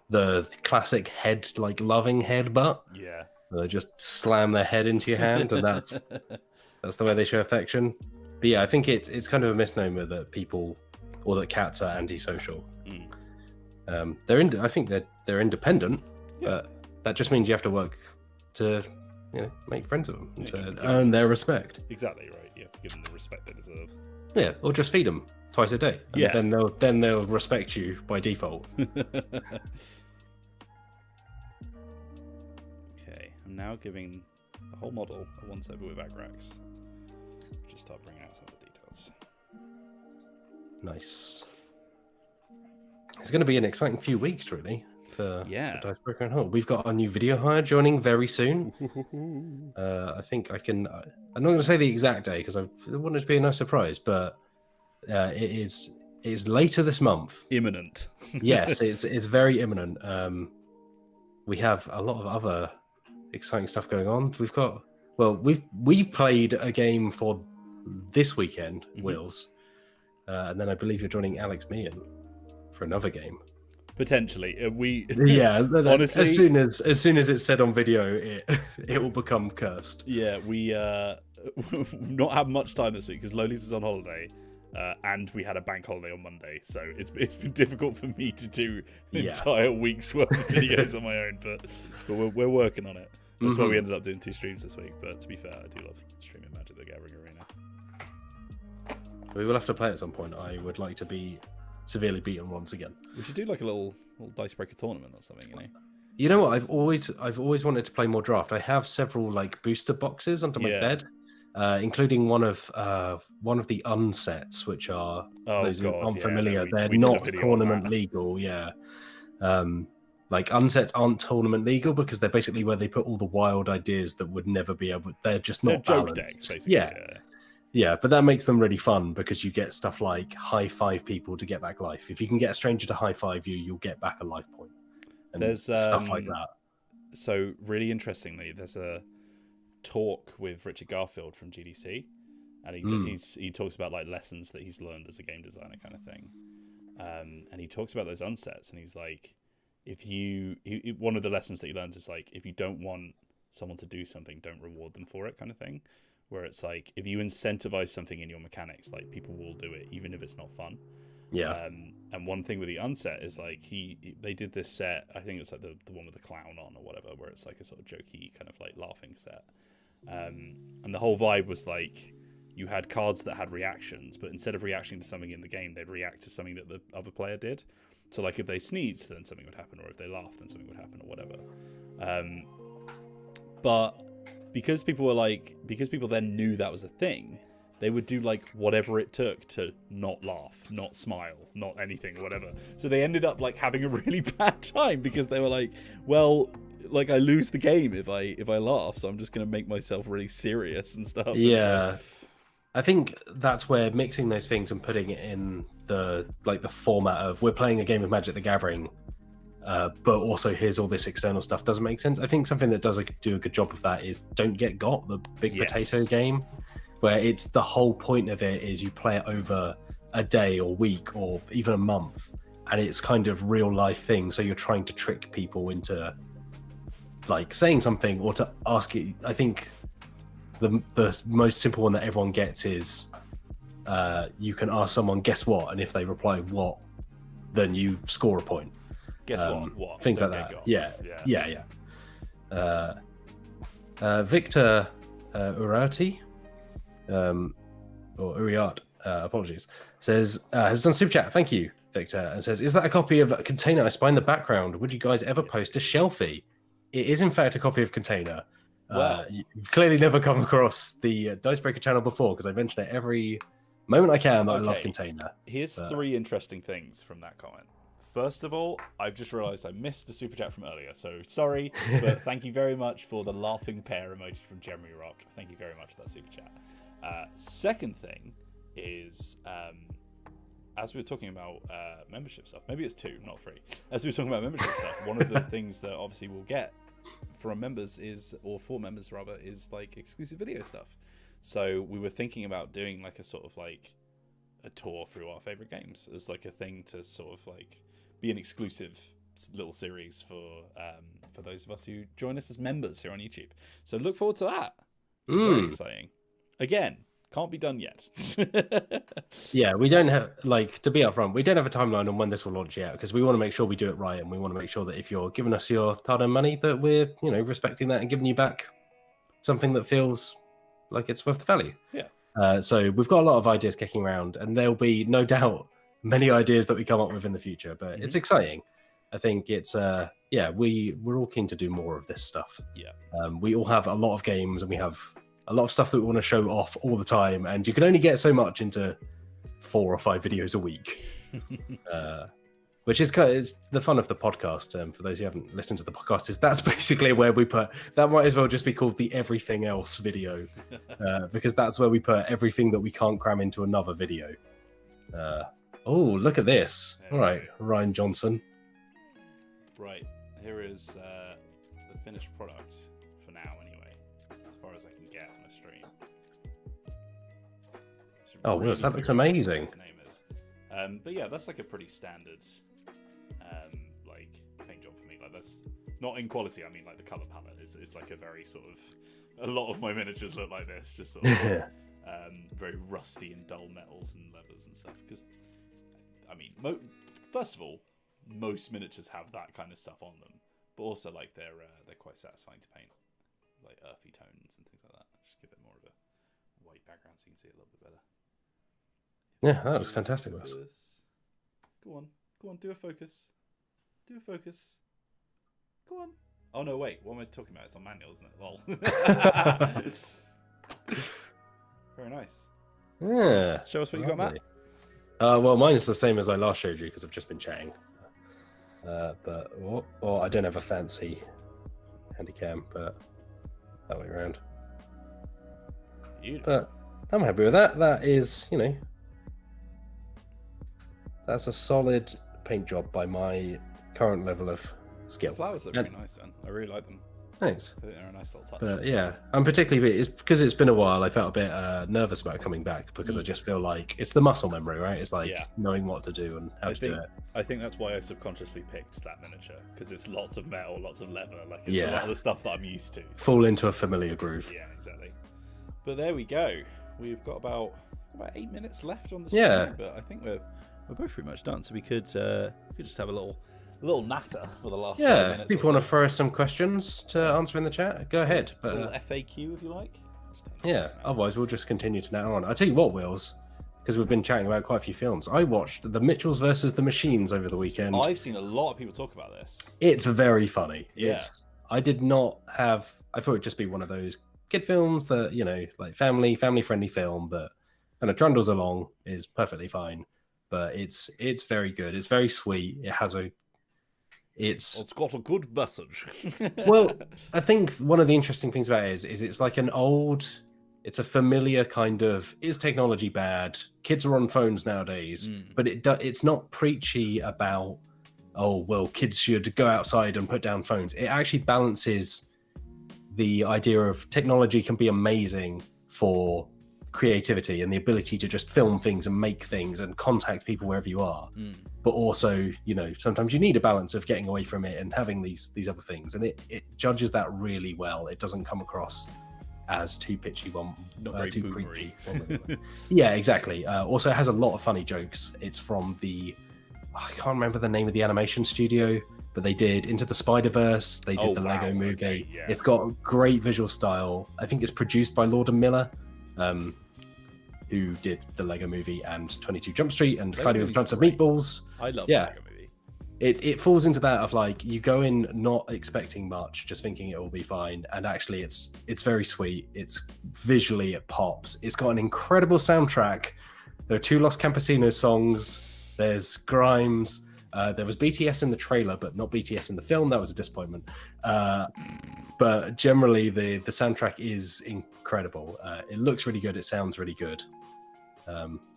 the classic head, like loving headbutt. Yeah. They just slam their head into your hand, and that's the way they show affection. But yeah, I think it's kind of a misnomer that people or that cats are antisocial. I think they're independent, but that just means you have to work to make friends with them to earn their respect. Exactly right. You have to give them the respect they deserve. Yeah, or just feed them twice a day. And then they'll respect you by default. Okay, I'm now giving the whole model a once over with Agrax. Just start bringing out some of the details. Nice. It's going to be an exciting few weeks, really, for Dicebreaker and Hull. We've got our new video hire joining very soon. I think I can. I'm not going to say the exact day because I want it to be a nice surprise, but it is later this month. Imminent. Yes, it's very imminent. We have a lot of other exciting stuff going on. We've played a game for this weekend, Wills, and then I believe you're joining Alex Meehan for another game. Potentially, honestly, as soon as it's said on video, it will become cursed. Yeah, we not had much time this week because Loli's is on holiday, and we had a bank holiday on Monday, so it's been difficult for me to do an entire week's worth of videos on my own. But we're working on it. That's why we ended up doing 2 streams this week. But to be fair, I do love streaming Magic the Gathering Arena. We will have to play at some point. I would like to be severely beaten once again. We should do like a little Dicebreaker tournament or something, You know what? I've always wanted to play more draft. I have several like booster boxes under my bed, including one of the Unsets, which are those who aren't familiar. They're not tournament legal. Yeah. Like Unsets aren't tournament legal because they're basically where they put all the wild ideas that would never be able. They're just not balanced. Joke decks, basically. Yeah, but that makes them really fun because you get stuff like high five people to get back life. If you can get a stranger to high five you, you'll get back a life point. And there's stuff like that. So really interestingly, there's a talk with Richard Garfield from GDC, and he talks about like lessons that he's learned as a game designer, kind of thing. And he talks about those unsets, and he's like, one of the lessons that he learns is like, if you don't want someone to do something, don't reward them for it, kind of thing. Where it's like, if you incentivize something in your mechanics, like people will do it, even if it's not fun. Yeah. And one thing with the Unset is like they did this set, I think it's like the one with the clown on or whatever, where it's like a sort of jokey kind of like laughing set. And the whole vibe was like, you had cards that had reactions, but instead of reacting to something in the game, they'd react to something that the other player did. So like if they sneezed, then something would happen, or if they laughed, then something would happen, or whatever. But because people then knew that was a thing, they would do like whatever it took to not laugh, not smile, not anything, whatever. So they ended up like having a really bad time because they were like, well, like I lose the game if I laugh, so I'm just gonna make myself really serious and stuff. Yeah. And so, I think that's where mixing those things and putting it in the format of we're playing a game of Magic the Gathering, but also here's all this external stuff doesn't make sense. I think something that does do a good job of that is Don't Get Got, the big potato game, where it's the whole point of it is you play it over a day or week or even a month, and it's kind of real life thing. So you're trying to trick people into like saying something or to ask it. I think the most simple one that everyone gets is you can ask someone, guess what? And if they reply what, then you score a point. Guess what? Things Don't like get that. got. Yeah. Victor Urati, or Uriart, apologies, says, has done super chat. Thank you, Victor, and says, is that a copy of Container I spy in the background? Would you guys ever post a shelfie? It is in fact a copy of Container. Well, You've clearly never come across the Dicebreaker channel before, because I mention it every moment I can that I love Container. Here's 3 interesting things from that comment. First of all, I've just realised I missed the super chat from earlier, so sorry, but thank you very much for the laughing pear emoji from Jeremy Rock. Thank you very much for that super chat. Second thing is, as we were talking about membership stuff, maybe it's 2, not 3. As we were talking about membership stuff, one of the things that obviously we'll get from members is, or for members rather, is like exclusive video stuff. So we were thinking about doing like a sort of like a tour through our favorite games as like a thing to sort of like be an exclusive little series for those of us who join us as members here on YouTube. So look forward to that. Very exciting. Again, can't be done yet. Yeah, we don't have, like, to be upfront, we don't have a timeline on when this will launch yet, because we want to make sure we do it right, and we want to make sure that if you're giving us your hard-earned money, that we're, you know, respecting that and giving you back something that feels like it's worth the value. Yeah. So we've got a lot of ideas kicking around, and there'll be no doubt many ideas that we come up with in the future, but it's exciting. I think it's we're all keen to do more of this stuff. Yeah. We all have a lot of games, and we have a lot of stuff that we want to show off all the time, and you can only get so much into 4 or 5 videos a week. Which is kind of, it's the fun of the podcast. For those who haven't listened to the podcast, is that's basically where we put, that might as well just be called the everything else video, because that's where we put everything that we can't cram into another video. Oh, look at this. All right, Ryan Johnson. Right, here is the finished product for now anyway, as far as I can get on a stream. Oh, Willis, that looks amazing. His name is. But yeah, that's like a pretty standard like paint job for me. Like, that's not in quality, I mean like the color palette is like a very sort of, a lot of my miniatures look like this, just sort of very rusty and dull metals and leathers and stuff, because I mean first of all, most miniatures have that kind of stuff on them, but also like they're quite satisfying to paint, like earthy tones and things like that. Just give it more of a white background so you can see it a little bit better. Yeah, that was fantastic, Wes. Go on, do a focus. Go on. Oh no, wait, what am I talking about? It's on manual, isn't it? Lol. Very nice. Yeah. Show us what you got, Matt. Well, mine is the same as I last showed you, because I've just been chatting. But I don't have a fancy handycam, but that way around. Beautiful. But I'm happy with that. That is, you know, that's a solid paint job by my current level of skill. The flowers look really nice, man. I really like them. Thanks. I think they're a nice little touch. But yeah, I'm particularly, it's because it's been a while, I felt a bit nervous about coming back, because I just feel like it's the muscle memory, right? It's like knowing what to do and how to do it. I think that's why I subconsciously picked that miniature, because it's lots of metal, lots of leather, like it's a lot of the stuff that I'm used to. Fall into a familiar groove. Yeah, exactly. But there we go. We've got about 8 minutes left on the stream, but I think we're both pretty much done, so we could just have a little natter for the last 5 minutes. If people want to throw us some questions to answer in the chat, go ahead. But a little FAQ if you like. Otherwise we'll just continue to natter on. I'll tell you what, Wills, because we've been chatting about quite a few films. I watched The Mitchells versus the Machines over the weekend. I've seen a lot of people talk about this. It's very funny. Yeah. I thought it'd just be one of those kid films that, you know, like family friendly film that kind of trundles along, is perfectly fine. But it's very good. It's very sweet. It's got a good message. Well, I think one of the interesting things about it is it's like it's a familiar kind of, is technology bad? Kids are on phones nowadays, but it's not preachy about, oh, well, kids should go outside and put down phones. It actually balances the idea of technology can be amazing for creativity and the ability to just film things and make things and contact people wherever you are, but also, you know, sometimes you need a balance of getting away from it and having these other things, and it judges that really well. It doesn't come across as too pitchy, too preachy. Yeah, exactly. Also, it has a lot of funny jokes. It's from I can't remember the name of the animation studio. but they did Into the Spider-Verse, they did the Lego Movie. Okay, yeah. It's got a great visual style. I think it's produced by Lord and Miller, who did the Lego Movie and 22 Jump Street and Cloudy with a Chance of Meatballs. I love the Lego Movie. It falls into that of like, you go in not expecting much, just thinking it will be fine, and actually it's very sweet. It's visually, it pops. It's got an incredible soundtrack. There are 2 Los Campesinos songs. There's Grimes. There was BTS in the trailer, but not BTS in the film. That was a disappointment. But generally, the soundtrack is incredible. It looks really good. It sounds really good.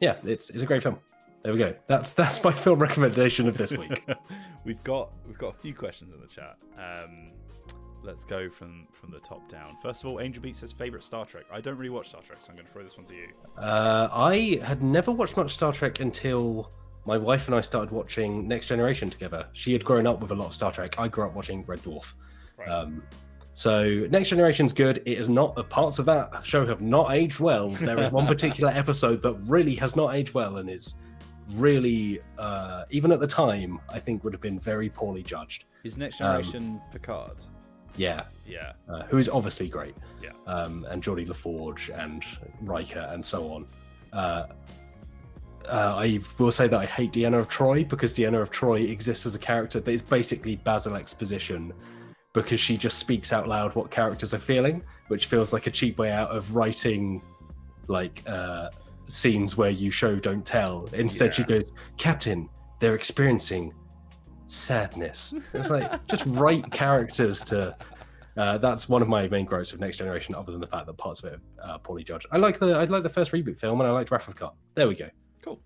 It's a great film. There we go. That's my film recommendation of this week. We've got a few questions in the chat. Let's go from the top down. First of all, Angel Beat says favorite Star Trek. I don't really watch Star Trek, so I'm going to throw this one to you. I had never watched much Star Trek until my wife and I started watching Next Generation together. She had grown up with a lot of Star Trek. I grew up watching Red Dwarf. Right. So Next Generation's good. It is not, parts of that show have not aged well. There is one particular episode that really has not aged well and is really, even at the time, I think would have been very poorly judged. Is Next Generation Picard? Yeah. Who is obviously great. Yeah. And Geordie LaForge and Riker and so on. I will say that I hate Deanna of Troy, because Deanna of Troy exists as a character that is basically Basil exposition, because she just speaks out loud what characters are feeling, which feels like a cheap way out of writing like scenes where you show don't tell. Instead she goes, Captain, they're experiencing sadness. It's like, just write characters to that's one of my main gripes with Next Generation, other than the fact that parts of it are poorly judged. I like the first reboot film, and I liked Wrath of Khan. There we go. Cool.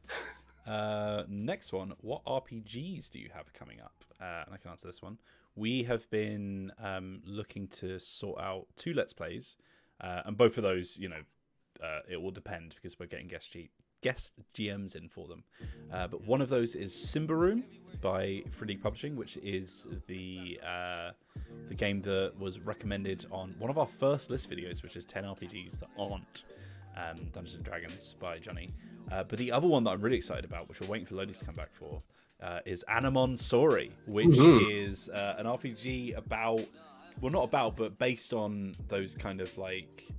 Next one. What RPGs do you have coming up? And I can answer this one. We have been looking to sort out 2 Let's Plays, and both of those, it will depend, because we're getting guest GMs in for them. But one of those is Symbaroum by Free League Publishing, which is the game that was recommended on one of our first list videos, which is 10 RPGs that aren't Dungeons & Dragons by Johnny. But the other one that I'm really excited about, which we're waiting for Lodi to come back for, is Anemone Story, which is an RPG but based on those kind of like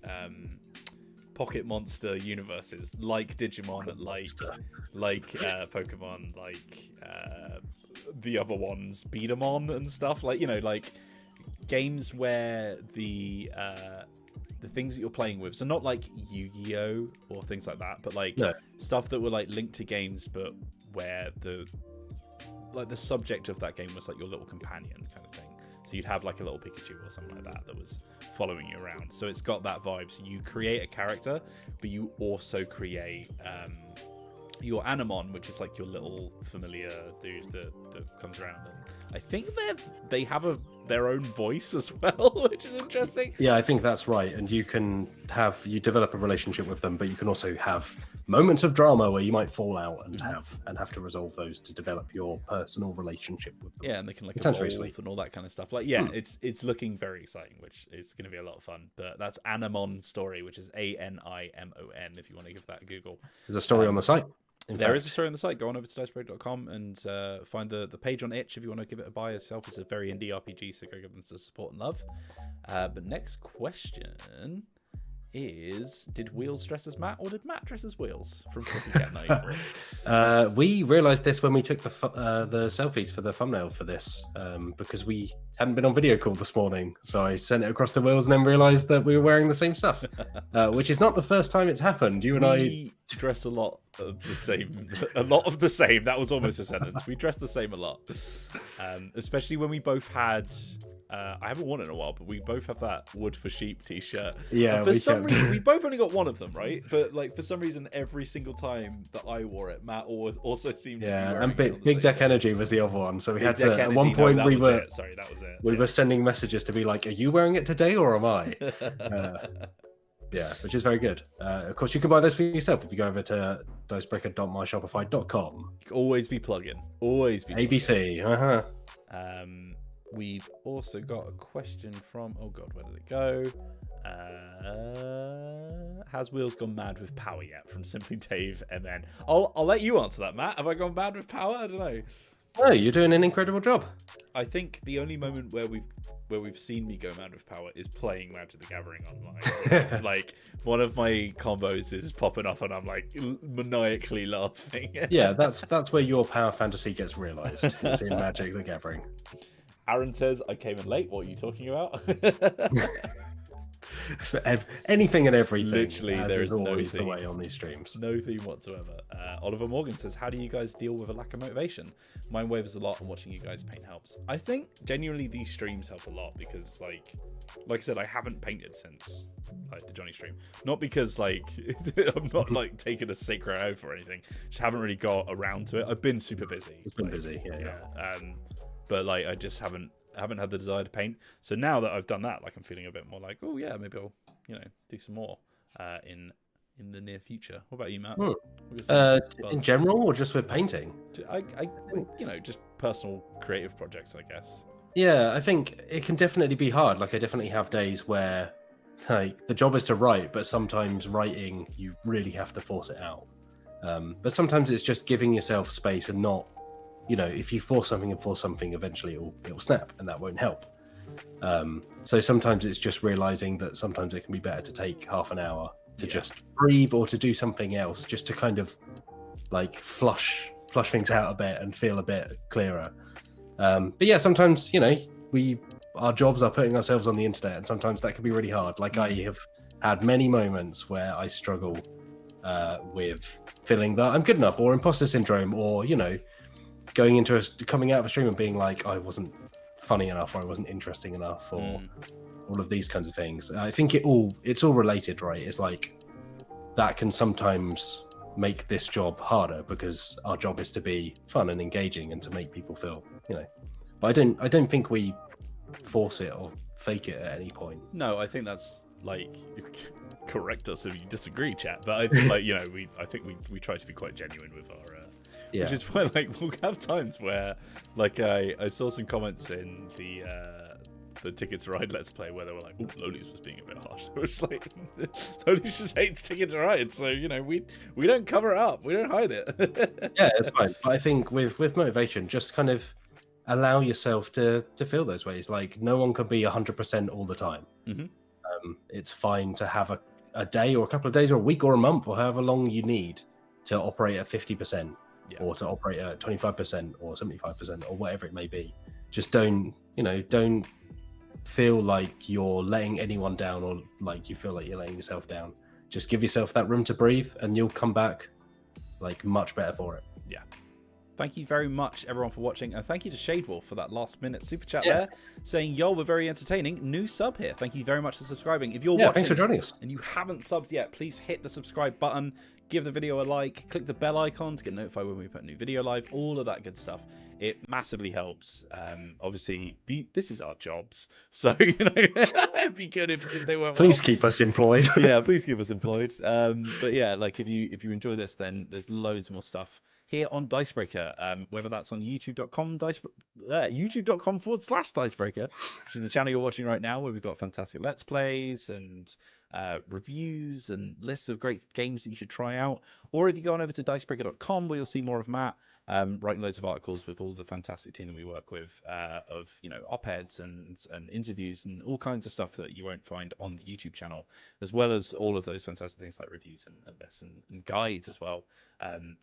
Pocket Monster universes, like Digimon, like Pokemon, like the other ones, Beatamon and stuff, like like games where the things that you're playing with, so not like Yu-Gi-Oh or things like that, but like stuff that were like linked to games, but where the subject of that game was like your little companion kind of thing. So you'd have like a little Pikachu or something like that was following you around. So it's got that vibe. So you create a character, but you also create your Anemone, which is like your little familiar dude that comes around. And I think they have their own voice as well, which is interesting. Yeah, I think that's right. And you develop a relationship with them, but you can also have moments of drama where you might fall out and have to resolve those to develop your personal relationship with them. Yeah, and they can like evolve and all that kind of stuff. Like, it's looking very exciting, which is going to be a lot of fun. But that's Anemone Story, which is ANIMON, if you want to give that a Google. There's a story on the site. There is a story on the site. Go on over to dicebreaker.com and find the page on itch if you want to give it a buy yourself. It's a very indie RPG, so go give them some support and love. But next question is, did Wheels dress as Matt, or did Matt dress as Wheels from Copycat 94? We realised this when we took the selfies for the thumbnail for this, because we hadn't been on video call this morning. So I sent it across to Wheels and then realised that we were wearing the same stuff, which is not the first time it's happened. You and I dress a lot of the same. A lot of the same. That was almost a sentence. We dress the same a lot, especially when we both had. I haven't worn it in a while, but we both have that Wood for Sheep t-shirt. Yeah, and for some reason, we both only got one of them, right? But like for some reason, every single time that I wore it, Matt also seemed to be wearing and it. Big Deck Energy was the other one, so we had to. At one point, that was it. We were sending messages to be like, "Are you wearing it today, or am I?" Yeah, which is very good. Of course, you can buy those for yourself if you go over to dicebreaker.myshopify.com. You can always be plugging. Always be plugging. ABC. We've also got a question from, oh god, where did it go? Has Wheels gone mad with power yet? From Simply Dave MN. I'll let you answer that, Matt. Have I gone mad with power? I don't know. No, you're doing an incredible job. I think the only moment where we've seen me go mad with power is playing Magic the Gathering online. Like one of my combos is popping up and I'm like maniacally laughing. Yeah, that's where your power fantasy gets realized. It's in Magic the Gathering. Aaron says, I came in late. What are you talking about? Anything and everything. Literally, there is always no the theme. way on these streams. No theme whatsoever. Oliver Morgan says, how do you guys deal with a lack of motivation? Mine wavers a lot and watching you guys paint helps. I think genuinely these streams help a lot because like I said, I haven't painted since like the Johnny stream. Not because like I'm not like taking a sacred oath or anything. Just haven't really got around to it. I've been super busy. It's been busy, yeah. But like I just haven't had the desire to paint. So now that I've done that, like I'm feeling a bit more like, oh yeah, maybe I'll do some more in the near future. What about you, Matt? In general, or just with painting? I just personal creative projects, I guess. Yeah, I think it can definitely be hard. Like I definitely have days where like the job is to write, but sometimes writing you really have to force it out. But sometimes it's just giving yourself space and not, if you force something, eventually it'll snap, and that won't help. So sometimes it's just realizing that sometimes it can be better to take half an hour to just breathe or to do something else, just to kind of like flush things out a bit and feel a bit clearer. But yeah, sometimes our jobs are putting ourselves on the internet, and sometimes that can be really hard. Like I have had many moments where I struggle with feeling that I'm good enough, or imposter syndrome, or coming out of a stream and being like, I wasn't funny enough, or I wasn't interesting enough, or all of these kinds of things. I think it's all related, right? It's like that can sometimes make this job harder because our job is to be fun and engaging and to make people feel, But I don't think we force it or fake it at any point. No, I think that's like, correct us if you disagree, chat. But I think we try to be quite genuine with our. Which is why, like, we'll have times where, like, I saw some comments in the Ticket to Ride Let's Play where they were like, "Oh, Loli's was being a bit harsh." It was like, Loli's just hates Ticket to Ride, so we don't cover it up, we don't hide it. Yeah, it's fine. But I think with motivation, just kind of allow yourself to feel those ways. Like, no one can be 100% all the time. It's fine to have a day or a couple of days or a week or a month or however long you need to operate at 50%. Or to operate at 25% or 75% or whatever it may be. Just don't feel like you're letting anyone down, or like you feel like you're letting yourself down. Just give yourself that room to breathe, and you'll come back like much better for it. Yeah. Thank you very much, everyone, for watching. And thank you to Shadewolf for that last-minute super chat there, saying, yo, we're very entertaining. New sub here. Thank you very much for subscribing. If you're watching thanks for joining us. And you haven't subbed yet, please hit the subscribe button, give the video a like, click the bell icon to get notified when we put a new video live, all of that good stuff. It massively helps. Obviously, this is our jobs. So, it'd be good if they weren't. Please keep us employed. Yeah, please keep us employed. But yeah, like if you enjoy this, then there's loads more stuff here on Dicebreaker, whether that's on youtube.com/Dicebreaker, which is the channel you're watching right now, where we've got fantastic Let's Plays and reviews and lists of great games that you should try out. Or if you go on over to Dicebreaker.com, where you'll see more of Matt writing loads of articles with all the fantastic team that we work with, of op-eds and interviews and all kinds of stuff that you won't find on the YouTube channel, as well as all of those fantastic things like reviews and lists and guides as well.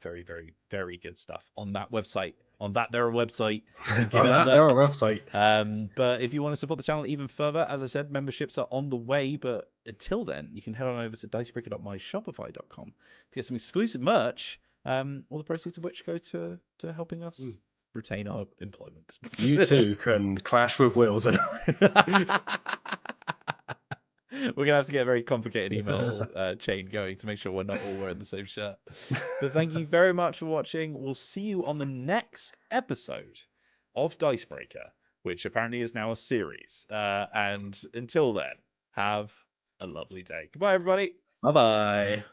Very, very, very good stuff on that website. There are website. But if you want to support the channel even further, as I said, memberships are on the way. But until then, you can head on over to dicebreaker.myshopify.com to get some exclusive merch. All the proceeds of which go to helping us retain our employment. You too can clash with wills. We're gonna have to get a very complicated email chain going to make sure we're not all wearing the same shirt. But thank you very much for watching. We'll see you on the next episode of Dicebreaker, which apparently is now a series. And until then, have a lovely day. Goodbye, everybody. Bye-bye.